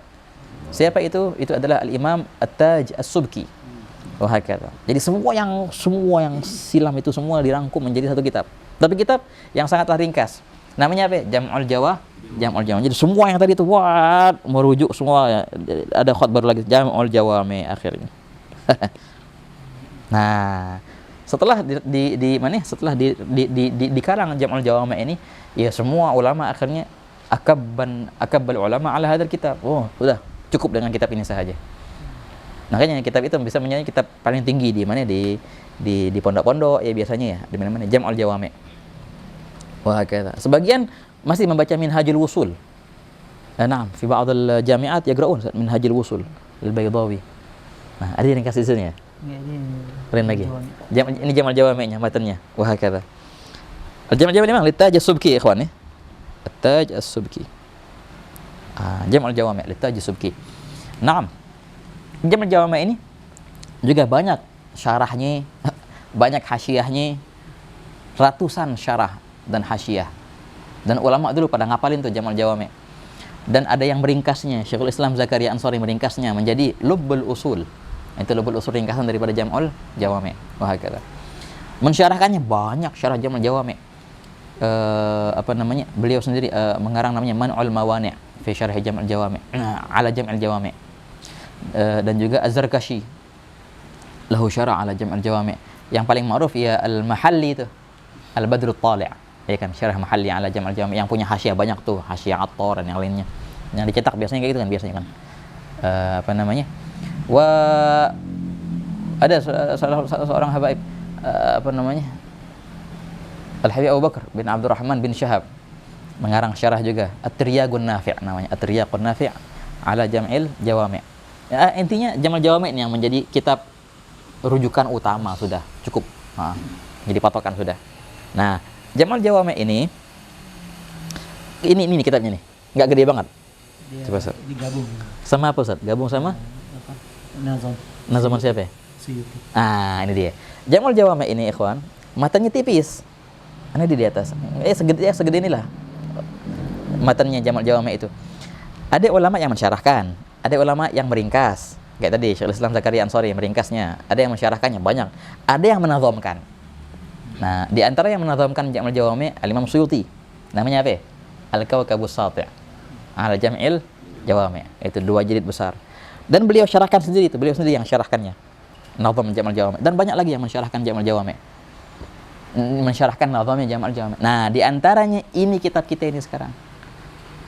Siapa itu? Itu adalah Al-Imam At-Taj As-Subki. Wahakata. Jadi semua yang silam itu semua dirangkum menjadi satu kitab. Tapi kitab yang sangatlah ringkas. Namanya apa? Jam'ul Jawami. Jadi semua yang tadi itu merujuk semua, ada khot baru lagi, Jam'ul Jawami akhirnya. Nah, setelah dikarang Jam'ul Jawami ini, ya semua ulama akhirnya akabbal ulama ala hadzal kitab. Oh, sudah cukup dengan kitab ini saja. Makanya kitab itu bisa menjadi kitab paling tinggi di mana, di pondok-pondok ya biasanya ya, di mana-mana Jam'ul Jawami. Wah, kata. Sebagian masih membaca Minhajul Wusul. Naam, fi ba'd al-jami'at yaqra'un Minhajul Wusul al-Baydawi. Nah, ada yang kasih sini ya? Keren lagi. Ini Jam'ul Jawami-nya, matanya. Wah, kata. Al-Jam'ul Jawami memang Litaj As-Subki, ikhwan ya. Litaj As-Subki. Jam'ul Jawami, Litaj As-Subki. Naam. Jam'ul Jawami ini juga banyak syarahnya, banyak hasyiahnya, ratusan syarah dan hasyiah. Dan ulama dulu pada ngapalin tuh Jam'ul Jawami. Dan ada yang meringkasnya, Syekhul Islam Zakaria Ansari meringkasnya menjadi Lubbul Usul. Itu Lubbul Usul, ringkasan daripada Jam'ul Jawami. Wah, kata. Mensyarahkannya banyak syarah Jam'ul Jawami. Beliau sendiri mengarang namanya Man'ul Mawani' fi syarh Jam'ul Jawami. Ala Jam'ul Jawami. Dan juga Az-Zarkashi lahu syarah ala Jam'ul Jawami. Yang paling ma'ruf ya Al-Mahalli itu, Al-Badrut Tali'. Ya kan, syarah Mahalli ala Jam'ul Jawami yang punya hasyiah banyak tuh, hasyiah Attar dan yang lainnya. Yang dicetak biasanya kayak gitu kan biasanya kan. Ada seorang habaib Al-Habib Abu Bakar bin Abdurrahman bin Syahab mengarang syarah juga At-Tiryaqun Nafi' namanya, At-Tiryaqun Nafi' ala Jam'il Jawami'. Ya, intinya Jam'ul Jawami' ini yang menjadi kitab rujukan utama sudah cukup. Jadi patokan sudah. Nah, Jam'ul Jawami' ini kitabnya nih. Enggak gede banget. Coba Ustaz. Digabung. Sama apa Ustaz? Gabung sama Nazam. Nazaman siapa ya? Suyuti. Ini dia. Jam'ul Jawami' ini, ikhwan, matanya tipis. Ini di atas. Segede inilah. Matanya Jam'ul Jawami' itu. Ada ulama yang mensyarahkan, ada ulama yang meringkas. Kayak tadi Syekhul Islam Zakaria Ansari meringkasnya. Ada yang mensyarahkannya banyak. Ada yang menazamkan. Nah, di antara yang menazamkan Jam'ul Jawami' Al-Imam Suyuti. Namanya apa? Al-Kawkabus Sati' ala Jam'il Jawami'. Itu 2 jilid besar. Dan beliau syarahkan sendiri itu, beliau sendiri yang syarahkannya. Nazam Jam'ul Jawami'. Dan banyak lagi yang mensyarahkan Jam'ul Jawami'. Mensyarahkan nazamnya Jam'ul Jawami'. Nah, di antaranya ini kitab kita ini sekarang.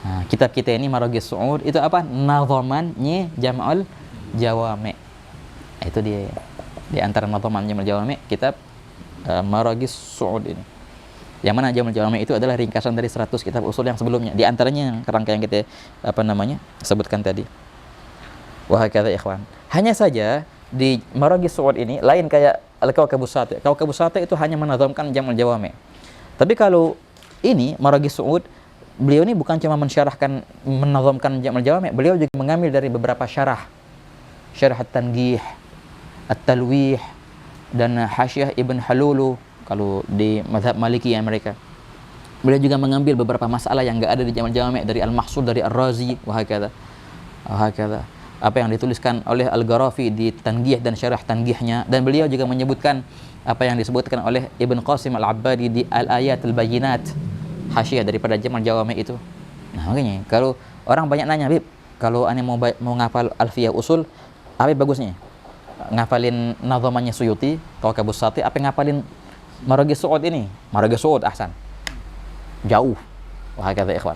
Nah, kitab kita ini Maragis Su'ud itu apa? Nazamannya Jam'ul Jawami'. Itu dia. Di antara nazaman Jam'ul Jawami' kitab Maragis Su'ud ini. Yang mana Jam'ul Jawami' itu adalah ringkasan dari 100 kitab usul yang sebelumnya. Di antaranya yang kerangka yang kita sebutkan tadi. Wahai kata ikhwan. Hanya saja di Maragis Su'ud ini lain kayak Al-Kawkabus Sati'. Kawkabus Sati' itu hanya menazamkan Jam'ul Jawami'. Tapi kalau ini Maragis Su'ud, beliau ini bukan cuma mensyarahkan, menazamkan Jami' al-Jawami', beliau juga mengambil dari beberapa syarah. Syarah At-Tanghih, At-Talwih, dan Hasyiah Ibn Halulu kalau di mazhab Maliki yang mereka. Beliau juga mengambil beberapa masalah yang enggak ada di Jami' al-Jawami', dari Al-Mahsud, dari Ar-Razi, wahakadha. Apa yang dituliskan oleh Al-Gharafi di Tanghih dan syarah Tanghihnya, dan beliau juga menyebutkan apa yang disebutkan oleh Ibn Qasim Al-Abbadi di Al-Ayat Al-Bayinat, hasyiah daripada Jami' al-Jawami' itu. Nah, makanya kalau orang banyak nanya, Bib, kalau ane mau ngapal Alfiyah Usul, apa bagusnya? Ngapalin nazamannya Suyuti, Kawkabus Sati, apa ngapalin Maragis Su'ud ini? Maragis Su'ud ahsan. Jauh. Wah, kata ikhwan.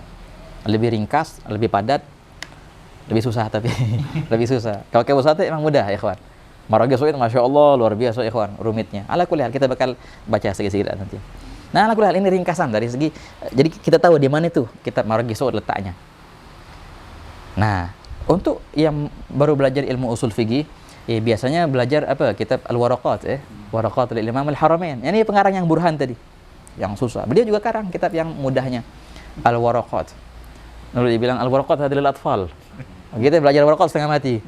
Lebih ringkas, lebih padat, lebih susah tapi lebih susah. Kawkabus Sati emang mudah, ikhwan. Maragis Su'ud Masya Allah luar biasa, ikhwan, rumitnya. Ala kulli hal, kita bakal baca sedikit-sedikit nanti. Nah, ala kulli hal, ini ringkasan dari segi, jadi kita tahu di mana itu kitab Maragis Su'ud letaknya. Nah, untuk yang baru belajar ilmu usul fikih, biasanya belajar apa? Kitab Al-Waraqat, Waraqat al-Imam Al-Haramain. Ini pengarang yang Burhan tadi, yang susah. Beliau juga karang kitab yang mudahnya, Al-Waraqat. Lalu dibilang Al-Waraqat hadil atfal. Kita belajar Waraqat setengah mati.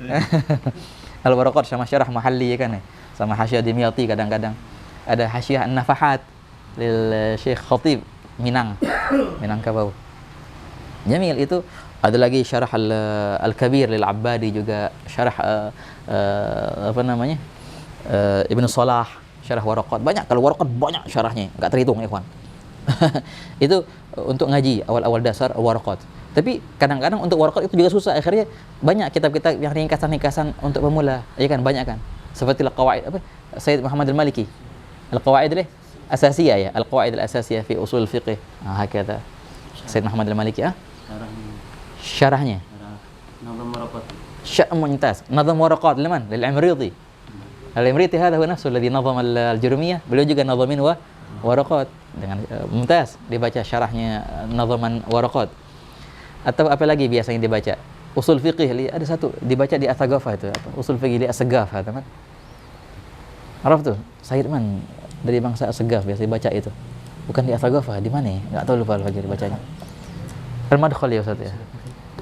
Al-Waraqat sama syarah Mahalli, kan, sama Hasyiah Dimyati kadang-kadang. Ada Hasyiah An-Nafahat lil Syekh Khatib Minangkabau. Jamil itu. Ada lagi syarah Al-Kabir lil Abbadi, juga syarah Ibn Salah, syarah Waraqat. Banyak, kalau Waraqat banyak syarahnya, enggak terhitung, ikhwan. Itu untuk ngaji awal-awal dasar Waraqat. Tapi kadang-kadang untuk Waraqat itu juga susah. Akhirnya banyak kitab-kitab yang ringkasan-ringkasan untuk pemula, ya kan, banyak kan. Seperti Al-Qawaid, Sayyid Muhammad Al-Maliki. Al-Qawaid Asasiyah, ya, Al-Qawaid Al-Asasiyah fi Usul Fiqh. Hakata Sayyid Muhammad Al-Maliki, syarahnya Nazam Waraqat. ممتاز. نظم ورقات لمن؟ للعمريطي. العمريطي هذا هو نفسه الذي نظم الجرمية. Beliau juga nazamin waraqat dengan mumtaz, dibaca syarahnya nazaman waraqat. Atau apa lagi biasanya dibaca? Usul fiqih, ada satu dibaca di Atsagafah itu, apa? Usul fiqih di As-Sagaf, teman. Araf tuh, Said Man dari bangsa As-Sagaf biasa dibaca itu. Bukan di Atsagafah, di mana ya? Enggak tahu, lupa lagi dibacanya. Al-Madkhal ya Ustaz ya.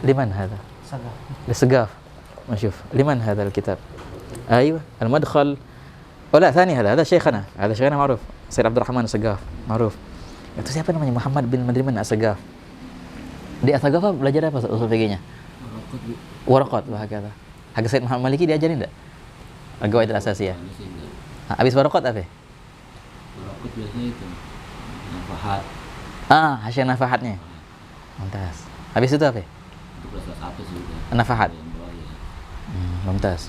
Liman hadha? Sagaf. Al-Sagaf. نشوف لمن هذا الكتاب؟ ايوه المدخل ولا ثاني هذا شيخنا، هذا شيخنا معروف، سيد عبد الرحمن السقاف معروف. Itu siapa namanya? Muhammad bin Madriman As-Sagaf. Di As-Sagaf belajar apa usul fikihnya? Waraqat, bahagata. Harga Said Muhammad Maliki diajarin enggak? Al-Qawaid Al-Asasiyah. Habis waraqat apa? Waraqat biasanya itu nafahat. Hasyiah nafahatnya. Mantap. Habis itu apa? Itu kelas 1 sih udah. Nafahat. Mumtaz.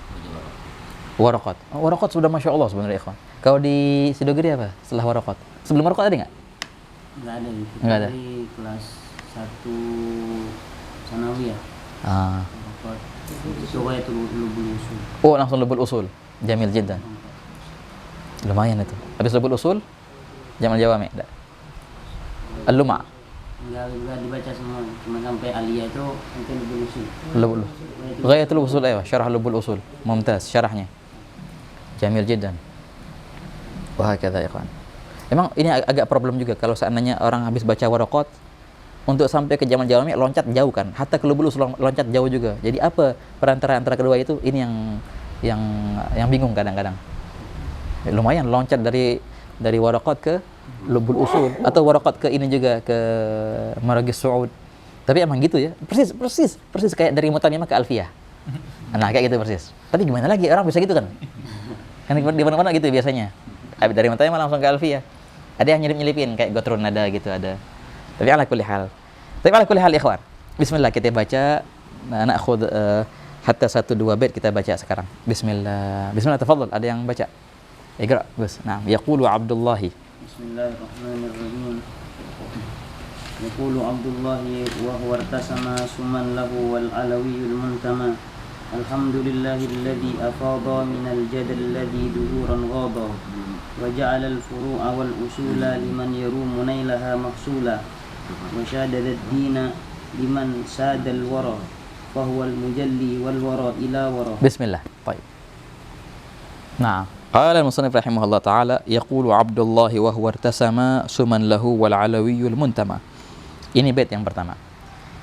Waraqat. Waraqat sudah Masya Allah sebenarnya, ikhwan. Kalau di Sidogiri apa? Setelah Waraqat. Sebelum Waraqat ada nggak? Nggak ada. Nggak ada. Dari kelas 1 Sanawiyah. Waraqat. Coba itu Lubul Usul. Oh, langsung Lubul Usul. Jamil jiddan. Lumayan itu. Habis Lubul Usul, Jami' al-Jawami'. Enggak. Al-Luma'. Enggak dibaca semua, cuma sampai Aliyah itu nanti Lubul Usul. Lubul. Ghayatul Usul, ayo, syarah Lubul Usul. Mumtaz syarahnya. Jamil jiddan. Wah, kata ikhwan. Emang ini agak problem juga kalau seandainya orang habis baca Waraqat untuk sampai ke Jami' al-Jawami' loncat jauh kan. Hatta ke Lubul Usul loncat jauh juga. Jadi apa perantara antara kedua itu? Ini yang bingung kadang-kadang. Lumayan loncat dari Waraqat ke Lubul Usul, atau Waraqat ke ini juga ke Maragis Su'ud. Tapi emang gitu ya, persis kayak dari Mutamimah ke Alfiyah. Nah, kayak gitu persis. Tapi gimana lagi, orang bisa gitu kan? Kan di mana-mana gitu biasanya. Dari Mutamimah langsung ke Alfiyah. Ada yang nyelip-nyelipin kayak Gotrun ada gitu, ada. Tapi ala kulli hal, ikhwan. Bismillah, kita baca. Na'khudh hatta 1-2 bait kita baca sekarang. Bismillah, tafadhol. Ada yang baca? Iqra, Gus. Nah, yaqulu Abdullahi. Bismillahirrahmanirrahim. يقول عبد الله وهو ارتسم سما له والعلوي المنتمى الحمد لله الذي أفاض من الجدل الذي ظهورا غاضا وجعل الفروع والأصول لمن يروم نيلها مقصولا وشادد الدين لمن ساد الورى فهو المجلي والورى إلى ورى. بسم الله. طيب. نعم. Qala al-musannif rahimahullah ta'ala yaqulu Abdullah wa huwa irtasama suman lahu wal alawiyul muntama. Ini bait yang pertama.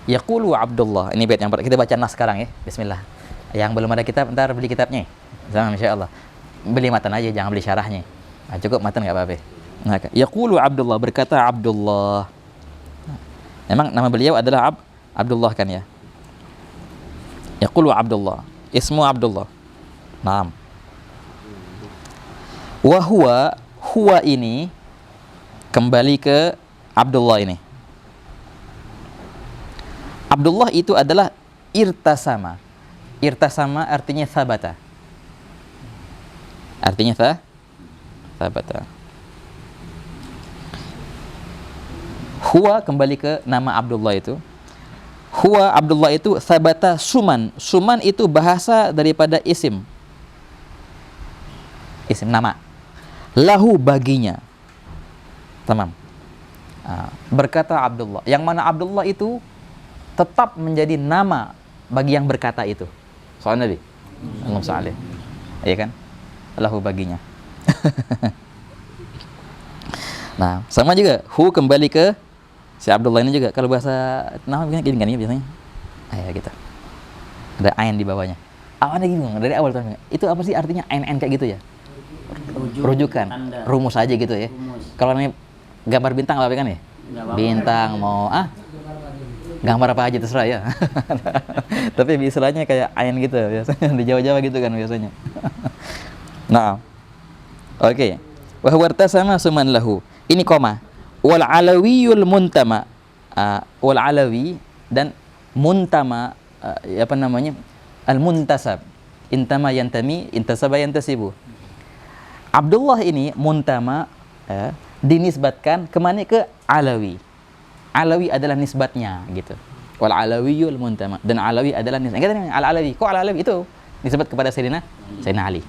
Yaqulu Abdullah. Ini bait yang pertama. Kita baca nas sekarang ya. Bismillah. Yang belum ada kitab ntar beli kitabnya. Sama insyaallah. Beli matan aja, jangan beli syarahnya. Nah, cukup matan enggak apa-apa. Nah, yaqulu Abdullah, berkata Abdullah. Memang nama beliau adalah Abdullah kan ya. Yaqulu Abdullah. Ismu Abdullah. Naam. Wa huwa ini kembali ke Abdullah ini. Abdullah itu adalah irtasama. Irtasama artinya sabata. Artinya sabata. Huwa kembali ke nama Abdullah itu. Huwa Abdullah itu sabata suman. Suman itu bahasa daripada isim. Isim nama. Lahu baginya. Tamam. Berkata Abdullah. Yang mana Abdullah itu tetap menjadi nama bagi yang berkata itu. Soal Nabi. Allahumma shalli. Iya kan? Lahu baginya. Nah, sama juga. Hu kembali ke si Abdullah ini juga. Kalau bahasa nama gini kan ya biasanya. Gitu. Ada ain di bawahnya. Awalnya gini dari awal tuh. Itu apa sih artinya ain kayak gitu ya? Rujukan, rumus aja gitu ya. Kalau ini gambar bintang apa kan ya? Bintang mau gambar apa aja terserah ya. Tapi istilahnya kayak ain gitu biasanya di Jawa-Jawa gitu kan biasanya. Nah, oke. Wa huwa irtasama suman lahu. Ini koma. Wal alawiyul muntama. Wal alawi dan muntama apa namanya? Al muntasab. Intama yantami, intasaba yantasibu. Abdullah ini muntama dinisbatkan kemana? Ke Alawi. Alawi adalah nisbatnya gitu. Wal alawiyul muntama, dan Alawi adalah nisbatnya. Al Alawi, kok Al Alawi itu nisbat kepada Sayyidina Ali.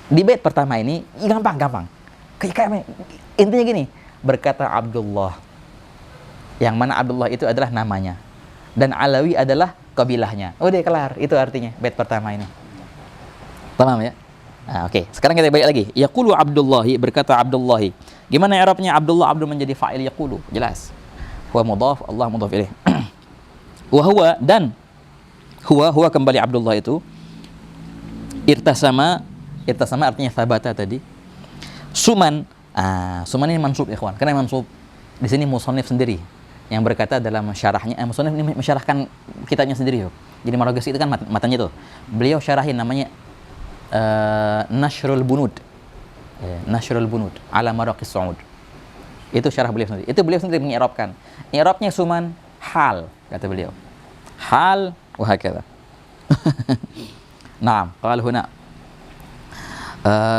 Di bait pertama ini gampang. Kayak intinya gini, berkata Abdullah. Yang mana Abdullah itu adalah namanya dan Alawi adalah kabilahnya. Udah kelar, itu artinya bait pertama ini. Paham ya? Nah, oke. Sekarang kita balik lagi. Yaqulu Abdullahi, berkata Abdullahi. Gimana i'rabnya Abdullah? Abdul menjadi fa'il yaqulu. Jelas. Huwa mudhaf, Allah mudhaf ilaih. Wa huwa, dan huwa kembali Abdullah itu irtasama artinya sabata tadi. Suman, suman ini mansub ikhwan. Karena mansub di sini musannif sendiri yang berkata dalam syarahnya. Musannif ini mensyarahkan kitabnya sendiri yuk. Jadi Maragasi itu kan matanya tuh. Beliau syarahin namanya Nashrul Bunud. Nashrul Bunud ala Maraqis Su'ud. Itu syarah beliau sendiri. Itu beliau sendiri mengi'rabkan. I'rabnya suman hal, kata beliau. Hal wa hakadha. Naam, qala huna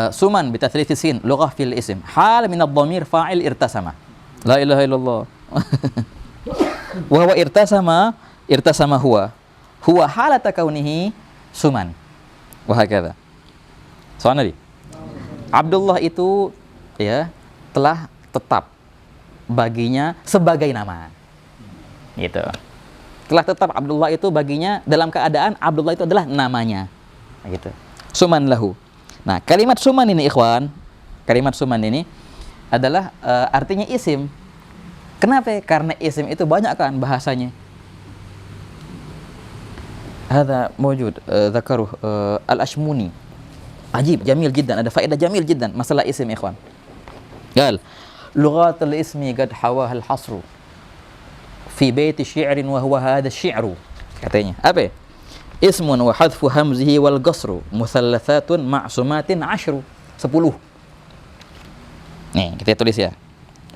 suman bi tathlith sin lughah fil ism. Hal min ad-dhamir fa'il irtasama. La ilaha illallah. Wa huwa irtasama huwa halata kaunihi suman. Wa hakadha. Soal Nabi. Abdullah itu ya telah tetap baginya sebagai nama. Gitu. Telah tetap Abdullah itu baginya dalam keadaan Abdullah itu adalah namanya. Gitu. Suman lahu. Nah, kalimat suman ini ikhwan, kalimat suman ini adalah artinya isim. Kenapa? Karena isim itu banyak kan bahasanya. Hadza mawjud dzakaruh al-Ashmuni. Ajib, jamil jiddan, ada faedah jamil jiddan masalah isim ikhwan. Qal lughatul ismi qad hawaha al-hasru fi bait syi'rin wa huwa hadha asy-syi'ru. Katanya apa? Ismun wa hadfu hamzihi wal qasru muthallathatun ma'sumatin 10. 10. Nih, kita tulis ya.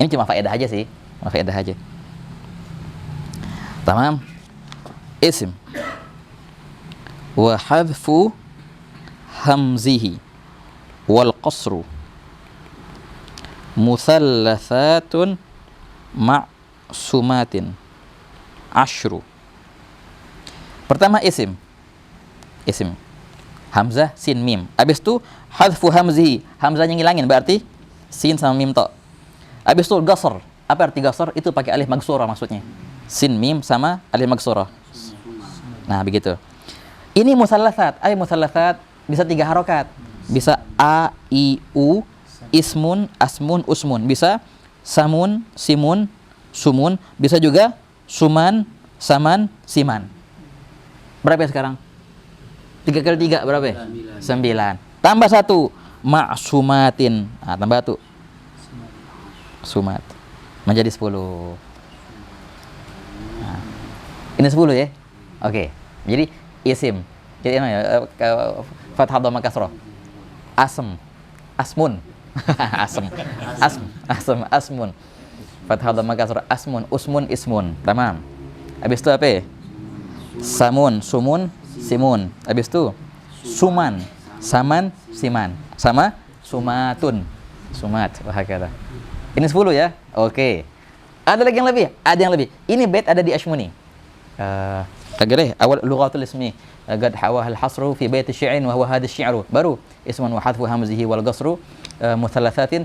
Ini cuma faedah aja sih, cuma faedah aja. Tamam. Ism wa hadfu hamzihi wal qasru muthallathatun ma'sumatin 10. Pertama isim hamzah sin mim. Habis itu hadfu hamzihi, hamzahnya ngilangin berarti sin sama mim tok. Habis itu qasr. Apa arti qasr? Itu pakai alif maksura maksudnya. Sin mim sama alif maksura. Nah, begitu. Ini musallasat. Musallasat bisa 3 harokat. bisa a, i, u, ismun, asmun, usmun. Bisa samun, simun, sumun. Bisa juga suman, saman, siman. Berapa ya sekarang? 3 kali 3 berapa ya? 9. Tambah 1, ma'sumatin. Nah, tambah 1. Sumat. Menjadi 10. Nah, ini 10 ya? Oke. Jadi isim. Jadi ya? Fathah dhamma kasrah. Asm. Asmun. Asmun. Fathah dhamma kasrah. Asmun, usmun, ismun. Tamam. Habis itu apa ya? Samun, sumun, simun. Habis itu suman, saman, siman. Sama sumatun. Sumat. Wah, kata. Ini 10 ya? Oke. Ada lagi yang lebih? Ada yang lebih. Ini bait ada di Ashmuni. Kagak awal lughatul ismi. Qad hawahal hasru fi bait asy-syi'rin wa huwa hadha asy-syi'ru. Baru ismun wa hadfu hamzihi wal qasru muthalathatin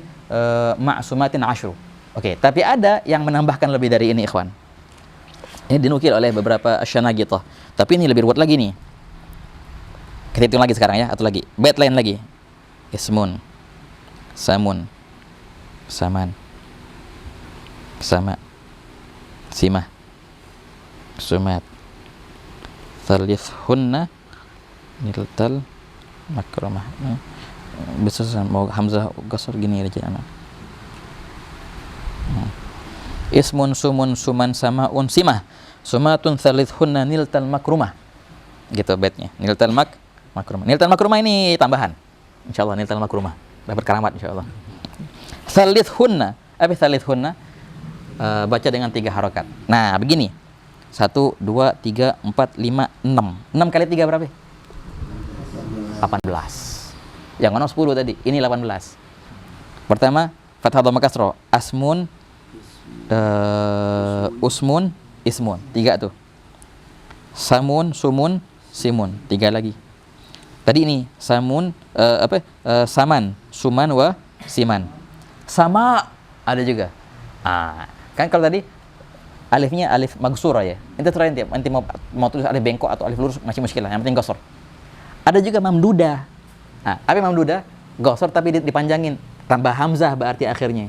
ma'sumatin 10. Oke, tapi ada yang menambahkan lebih dari ini, ikhwan. Ini dinukil oleh beberapa asy-Syanagithah. Tapi ini lebih ruwet lagi nih. Kita hitung lagi sekarang ya, atau lagi. Bait lain lagi. Ismun, samun, saman, sama, simah, sumat, thalithunna, niltal, makramah. Bisa mau hamzah qasr gini aja anak. Ismun, sumun, suman, samaun, simah, sumatun, thalithunna, niltal makrumah. Gitu baitnya. Niltal makrumah. Niltal makrumah ini tambahan. Insyaallah niltal makrumah. Dapat karamat insyaallah. Thalithunna. Apa thalithunna? Baca dengan 3 harokat. Nah, begini. 1, 2, 3, 4, 5, 6. 6 kali 3 berapa? 18. Yang mana 10 tadi? Ini 18. Pertama, fathah dhamma kasrah. Asmun, usmun, ismun. 3 tuh. Samun, sumun, simun. 3 lagi. Tadi ini samun, saman, suman, wa siman. Sama ada juga. Kan kalau tadi alifnya alif magsura ya. Itu terakhir nanti mau tulis alif bengkok atau alif lurus masih muskilah. Yang penting qasar. Ada juga mamduda. Apa mamduda? Qasar tapi dipanjangin. Tambah hamzah berarti akhirnya.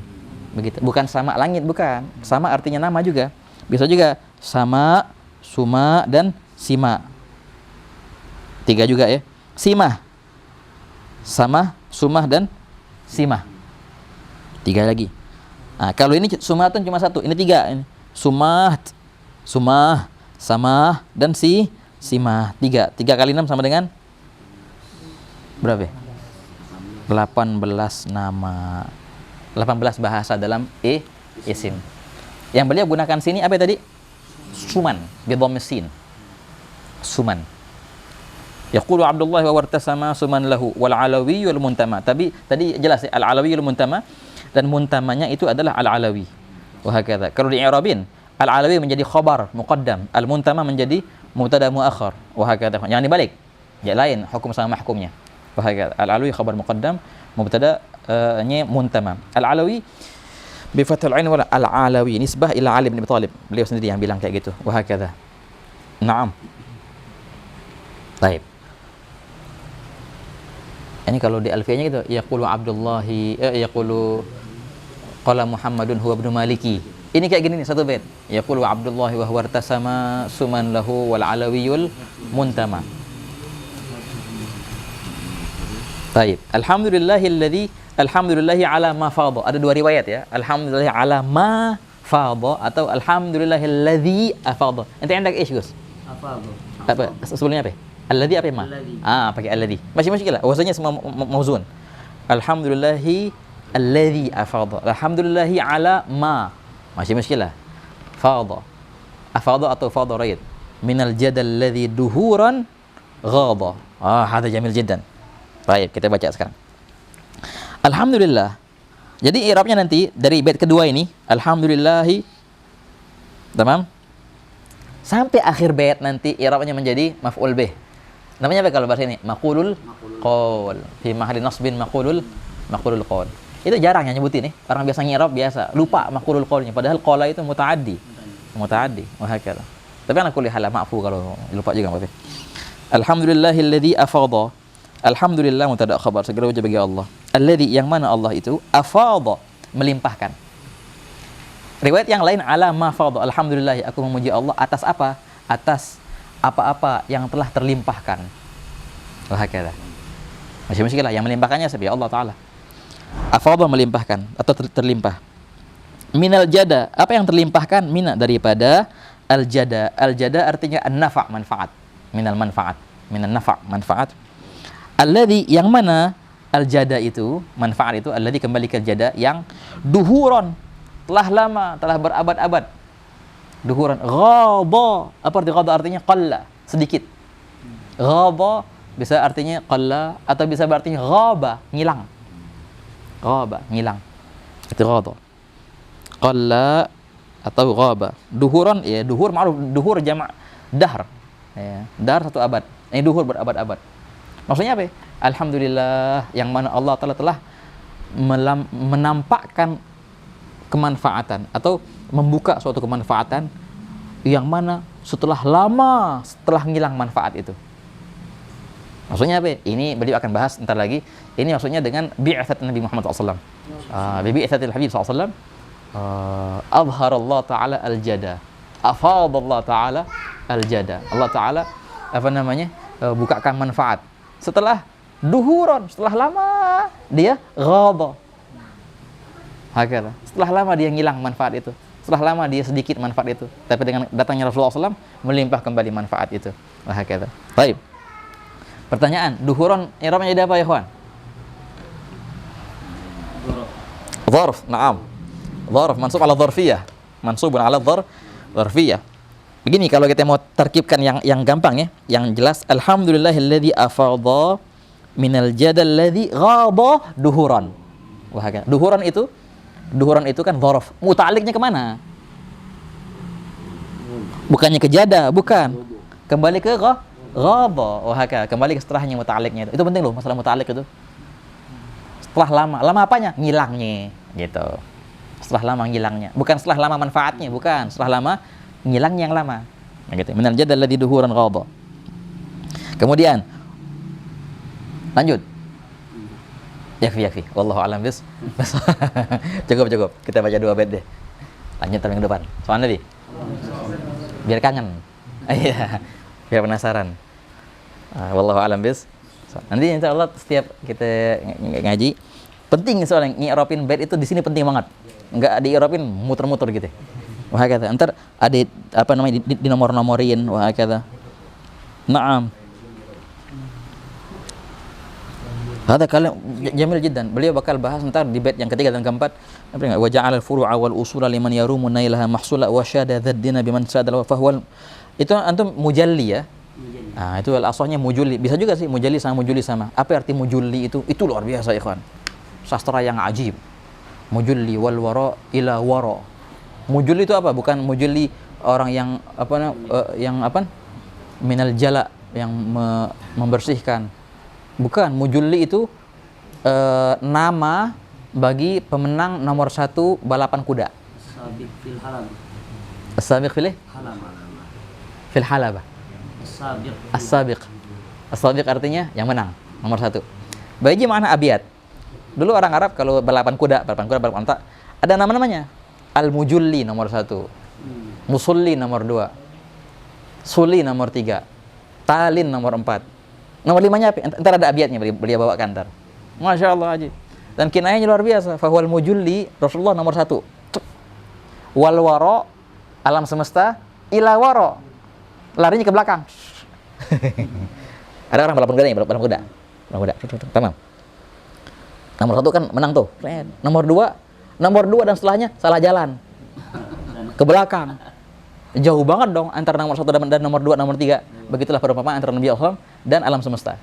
Begitu. Bukan sama langit, bukan. Sama artinya nama juga. Bisa juga sama, suma, dan sima. 3 juga ya. Simah. Sama, sumah, dan simah. 3 lagi. Kalau ini sumatun cuma 1. Ini 3. Ini. Sumah, sama, dan simah. 3. 3 kali 6 sama dengan berapa? 18 nama. 18 bahasa dalam isim. Yang beliau gunakan sini apa tadi? Suman, bidhammis sin. Suman. Yaqulu Abdullah wa wartasama suman lahu wal alawi wal muntama. Tadi jelas ya, al alawi wal muntama, dan muntamanya itu adalah al alawi. Wa hakadha. Kalau di i'rabin, al alawi menjadi khabar muqaddam, al muntama menjadi mubtada muakhar. Wa hakadha. Jangan dibalik. Ya lain hukum sama mahkumnya. Wa hakadha. Al alawi khabar muqaddam, mubtada nya muntama. Al alawi bi fathil ain wal al alawi nisbah ila Ali bin Abi Thalib. Beliau sendiri yang bilang kayak gitu. Wa hakadha. Naam. Baik. Ini kalau di alfiyahnya gitu, yaqulu Abdullahi, yaqulu qala Muhammadun huwa ibnu Maliki. Ini kayak gini nih satu bait. Yaqulu Abdullahi wa huwa irtasama suman lahu wal alawiyul muntama. Baik. Alhamdulillahi ala ma fadha. Ada 2 riwayat ya. Alhamdulillahi ala ma fadha atau alhamdulillahilladzi afadha. Ente hendak ish, Gus? Apa? Sebelumnya apa? Alladzi apa ma? Pakai alladzi. Masih muskilah. Bahasanya semua mauzun. Alhamdulillahi alladzi afadha. Alhamdulillahi ala ma. Masih muskilah. Fadha. Afadha atau fadha raid. Minal jadal alladzi duhuran ghadha. Hada jamil jiddan. Baik, kita baca sekarang. Alhamdulillah. Jadi i'rabnya nanti dari bait kedua ini, alhamdulillahi. Tamam? Sampai akhir bait nanti i'rabnya menjadi maf'ul bih. Namanya apa kalau bahasa ini? Maqulul qaul. Fi mahalli nasbin maqulul qaul. Itu jarang yang nyebutin nih. Orang biasa ngirab biasa lupa maqulul qaulnya, padahal qala itu mutaaddi. Wa hakala. Tapi ana kulli hal ma'fu kalau lupa juga berarti. Alhamdulillahilladzi afadha. Alhamdulillah mubtada khabar segala puji bagi Allah. Alladzi yang mana Allah itu afadha melimpahkan. Riwayat yang lain ala ma fadha. Alhamdulillah aku memuji Allah atas apa? Atas apa-apa yang telah terlimpahkan. Wahakala. Masih muskilah yang melimpahkannya siapa? Allah Taala. Afadha melimpahkan atau terlimpah. Minal jada, apa yang terlimpahkan? Mina daripada al-jada. Al-jada artinya an-nafa' manfaat. Minal manfaat. Minan nafa' manfaat. Alladzi yang mana al-jada itu, manfaat itu alladzi kembali ke jada yang duhuron telah lama, telah berabad-abad. Duhuron ghadha. Apa arti ghadha? Artinya qalla, sedikit. Ghadha bisa artinya qalla atau bisa berarti ghaba, ngilang. Ghaba, ngilang. Itu ghadha. Qalla atau ghaba. Duhuran ya, duhur ma'ruf, duhur jamak dahr. Ya, dahr satu abad. Ini duhur berabad-abad. Maksudnya apa? Alhamdulillah yang mana Allah Ta'ala telah menampakkan kemanfaatan atau membuka suatu kemanfaatan yang mana setelah lama setelah ngilang manfaat itu. Maksudnya apa? Ini beliau akan bahas ntar lagi. Ini maksudnya dengan bi'atsat Nabi Muhammad SAW. Bi'atsatil Habib SAW. Azharallah Ta'ala al-jada. Afadallah Ta'ala al-jada. Allah Ta'ala apa namanya? Bukakan manfaat. Setelah duhuron, setelah lama dia ghadha. Hakala. Setelah lama dia ngilang manfaat itu. Setelah lama dia sedikit manfaat itu. Tapi dengan datangnya Rasulullah SAW melimpah kembali manfaat itu. Hakala. Baik. Pertanyaan, duhuron i'rabnya jadi apa ya, ikhwan? Dzarf, na'am. Dzarf mansub ala dzarfiyah. Mansubun ala dzarfiyah. Begini kalau kita mau terkibkan yang gampang ya, yang jelas alhamdulillahilladzi afadha minal jadal ladzi ghadha duhuran. Wah, duhuran itu kan dzarf. Muta'alliqnya kemana? Bukannya ke jada, bukan. Kembali ke ghadha. Wah, kembali ke setelahnya muta'alliqnya itu. Itu penting loh masalah muta'alliq itu. Setelah lama, lama apanya? Ngilangnya, gitu. Setelah lama ngilangnya, bukan setelah lama manfaatnya, bukan. Setelah lama ngilang yang lama, gitu. Minal jadal ladzi duhuran ghadha. Kemudian lanjut. Yakfi. Wallahu a'lam bis. Cukup. Kita baca 2 bait deh. Lanjut minggu depan. Soal Nabi. Biar kangen. Iya. Biar penasaran. Wallahu a'lam bis. Nanti insyaallah setiap kita ngaji penting soalnya ngi'rabin bait itu di sini penting banget. Enggak di'rabin muter-muter gitu. Wah kata, ntar ada apa namanya di nomor-nomorin, wah kata. Naam. Hada kalam jamil jiddan. Beliau bakal bahas ntar di bait yang ketiga dan keempat. Apa enggak? Wa ja'al al-furu'a wal usula liman yarumu nailaha mahsula wa syada dhaddina biman sadal wa fahwal. Itu antum mujalli ya. Nah, itu al-asahnya mujulli. Bisa juga sih mujalli sama. Apa arti mujulli itu? Itu luar biasa, ikhwan. Sastra yang ajib. Mujulli wal wara ila wara. Mujulli itu apa? Bukan mujulli orang yang minal jala yang membersihkan. Bukan, mujulli itu nama bagi pemenang nomor 1 balapan kuda. Sabiq fil halam. As-sabiq fil halabah. As-sabiq artinya yang menang, nomor 1. Bagi mana abiyat? Dulu orang Arab kalau balapan kuda, balapan unta, ada nama-namanya. Al-Mujulli nomor 1, Musulli nomor 2, Suli nomor 3, Talin nomor 4. Nomor 5-nya apa? Entar ada abiyatnya beliau bawakan ntar. Masya Allah aja. Dan kinayahnya luar biasa. Fahual Mujulli Rasulullah nomor 1. Wal waro alam semesta ila waro. Larinya ke belakang. Ada orang balapan kuda nih, balapan kuda. Tamam. Nomor 1 kan menang tuh. Nomor 2 dan setelahnya salah jalan ke belakang, jauh banget dong antara nomor 1 dan nomor 2, nomor 3. Begitulah perumpamaan antara Nabi Allah dan alam semesta.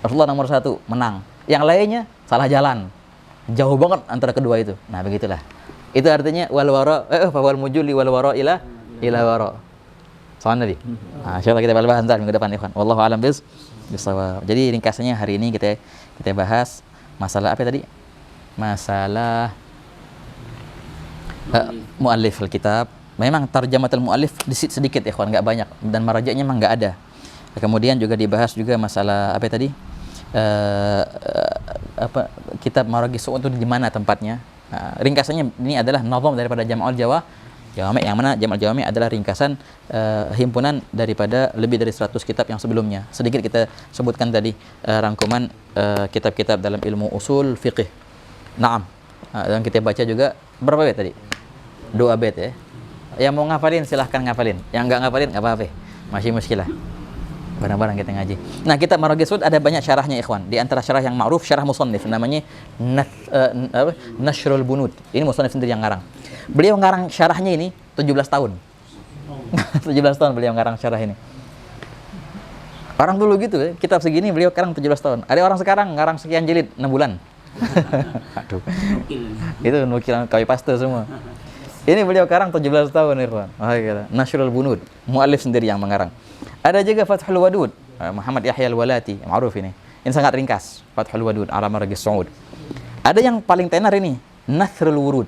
Rasulullah nomor 1 menang, yang lainnya salah jalan, jauh banget antara kedua itu. Nah begitulah, itu artinya wal wara wal mujulli wal wara ila wara. Soal Nabi. Nah, insyaallah kita bahas nanti minggu depan, ikhwan. Wallahu a'lam bissawab. Jadi ringkasnya hari ini kita bahas masalah apa tadi? Masalah muallif al-kitab. Memang tarjamatul muallif sedikit ikhwan, enggak banyak, dan maraja'nya memang enggak ada. Kemudian juga dibahas juga masalah apa tadi? kitab Maragis Su'ud itu di mana tempatnya. Ringkasannya ini adalah nazam daripada Jam'ul Jawami', yang mana Jam'ul Jawami' adalah ringkasan himpunan daripada lebih dari 100 kitab yang sebelumnya. Sedikit kita sebutkan tadi rangkuman kitab-kitab dalam ilmu usul fiqih. Naam. Dan kita baca juga berapa bait tadi? 2 bait ya. Yang mau ngafalin silahkan ngafalin. Yang enggak ngafalin enggak apa-apa. Masih muskilah. Barang-barang kita ngaji. Nah, kitab Maragis Su'ud ada banyak syarahnya ikhwan. Di antara syarah yang ma'ruf syarah musannif namanya Nashrul Bunud. Ini musannif sendiri yang ngarang. Beliau ngarang syarahnya ini 17 tahun. 17 tahun beliau ngarang syarah ini. Orang dulu gitu ya, kitab segini beliau ngarang 17 tahun. Ada orang sekarang ngarang sekian jilid 6 bulan. Aduh. Itu nukilan copy paste semua. Ini beliau karang 17 tahun ikhwan. Nashrul Bunud, muallif sendiri yang mengarang. Ada juga Fathul Wadud, Muhammad Yahya Al-Walati, ma'ruf ini. Ini sangat ringkas, Fathul Wadud ala Maragis Su'ud. Ada yang paling tenar ini, Nathrul Wurud,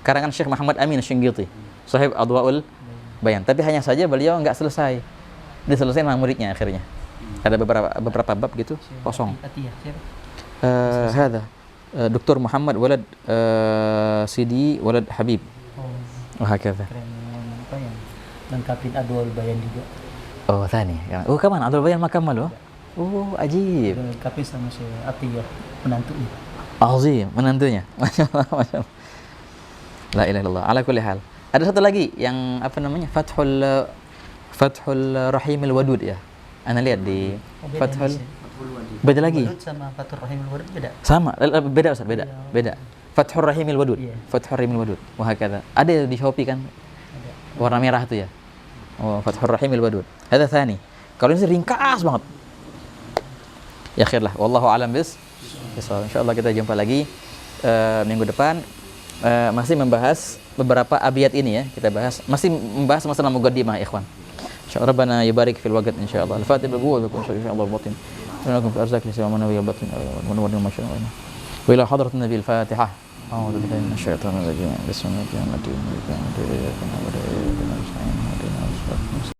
karangan Syekh Muhammad Amin Syinqiti, Sahib Adwaul Bayan. Tapi hanya saja beliau enggak selesai. Diselesaikan sama muridnya akhirnya. Ada beberapa bab gitu kosong. Hada Dr. Muhammad Walad Sidi Walad Habib. Wahakadha. Apa yang lengkapin Adwaul Bayan juga. Oh, tani. Oh, kapan Adwaul Bayan makamal loh. Oh, ajib. Lengkapin sama si Atiyah, menantunya. Azim, menantunya. Masyaallah, masyaallah. La ilaha illallah. Ala kulli hal. Ada satu lagi yang apa namanya? Fathul Rahimil Wadud ya. Ana lihat di Fathul beda lagi. Wadud sama Fathul Rahimil Wadud beda. Sama, beda Ustaz, beda. Beda. Fathur Rahimil Wadud. Yeah. Fathur Rahimil Wadud. Wah, kata. Ada di Shopee kan? Ada. Warna merah itu ya. Oh, Fathur Rahimil Wadud. Ada tsani. Kalau ini ringkas banget. Ya khairlah. Wallahu a'lam bis. Insyaallah kita jumpa lagi minggu depan masih membahas beberapa abiyat ini ya. Kita bahas masih membahas masalah muqaddimah ikhwan. Insyaallah Rabbana yubarik fil waqt insyaallah. Al-Fatihah bil insyaallah batin. Assalamualaikum warahmatullahi wabarakatuh. Wa ila hadratin Nabi al-Fatihah. A'udzu billahi minasyaitonir rajim. Bismillahirrahmanirrahim.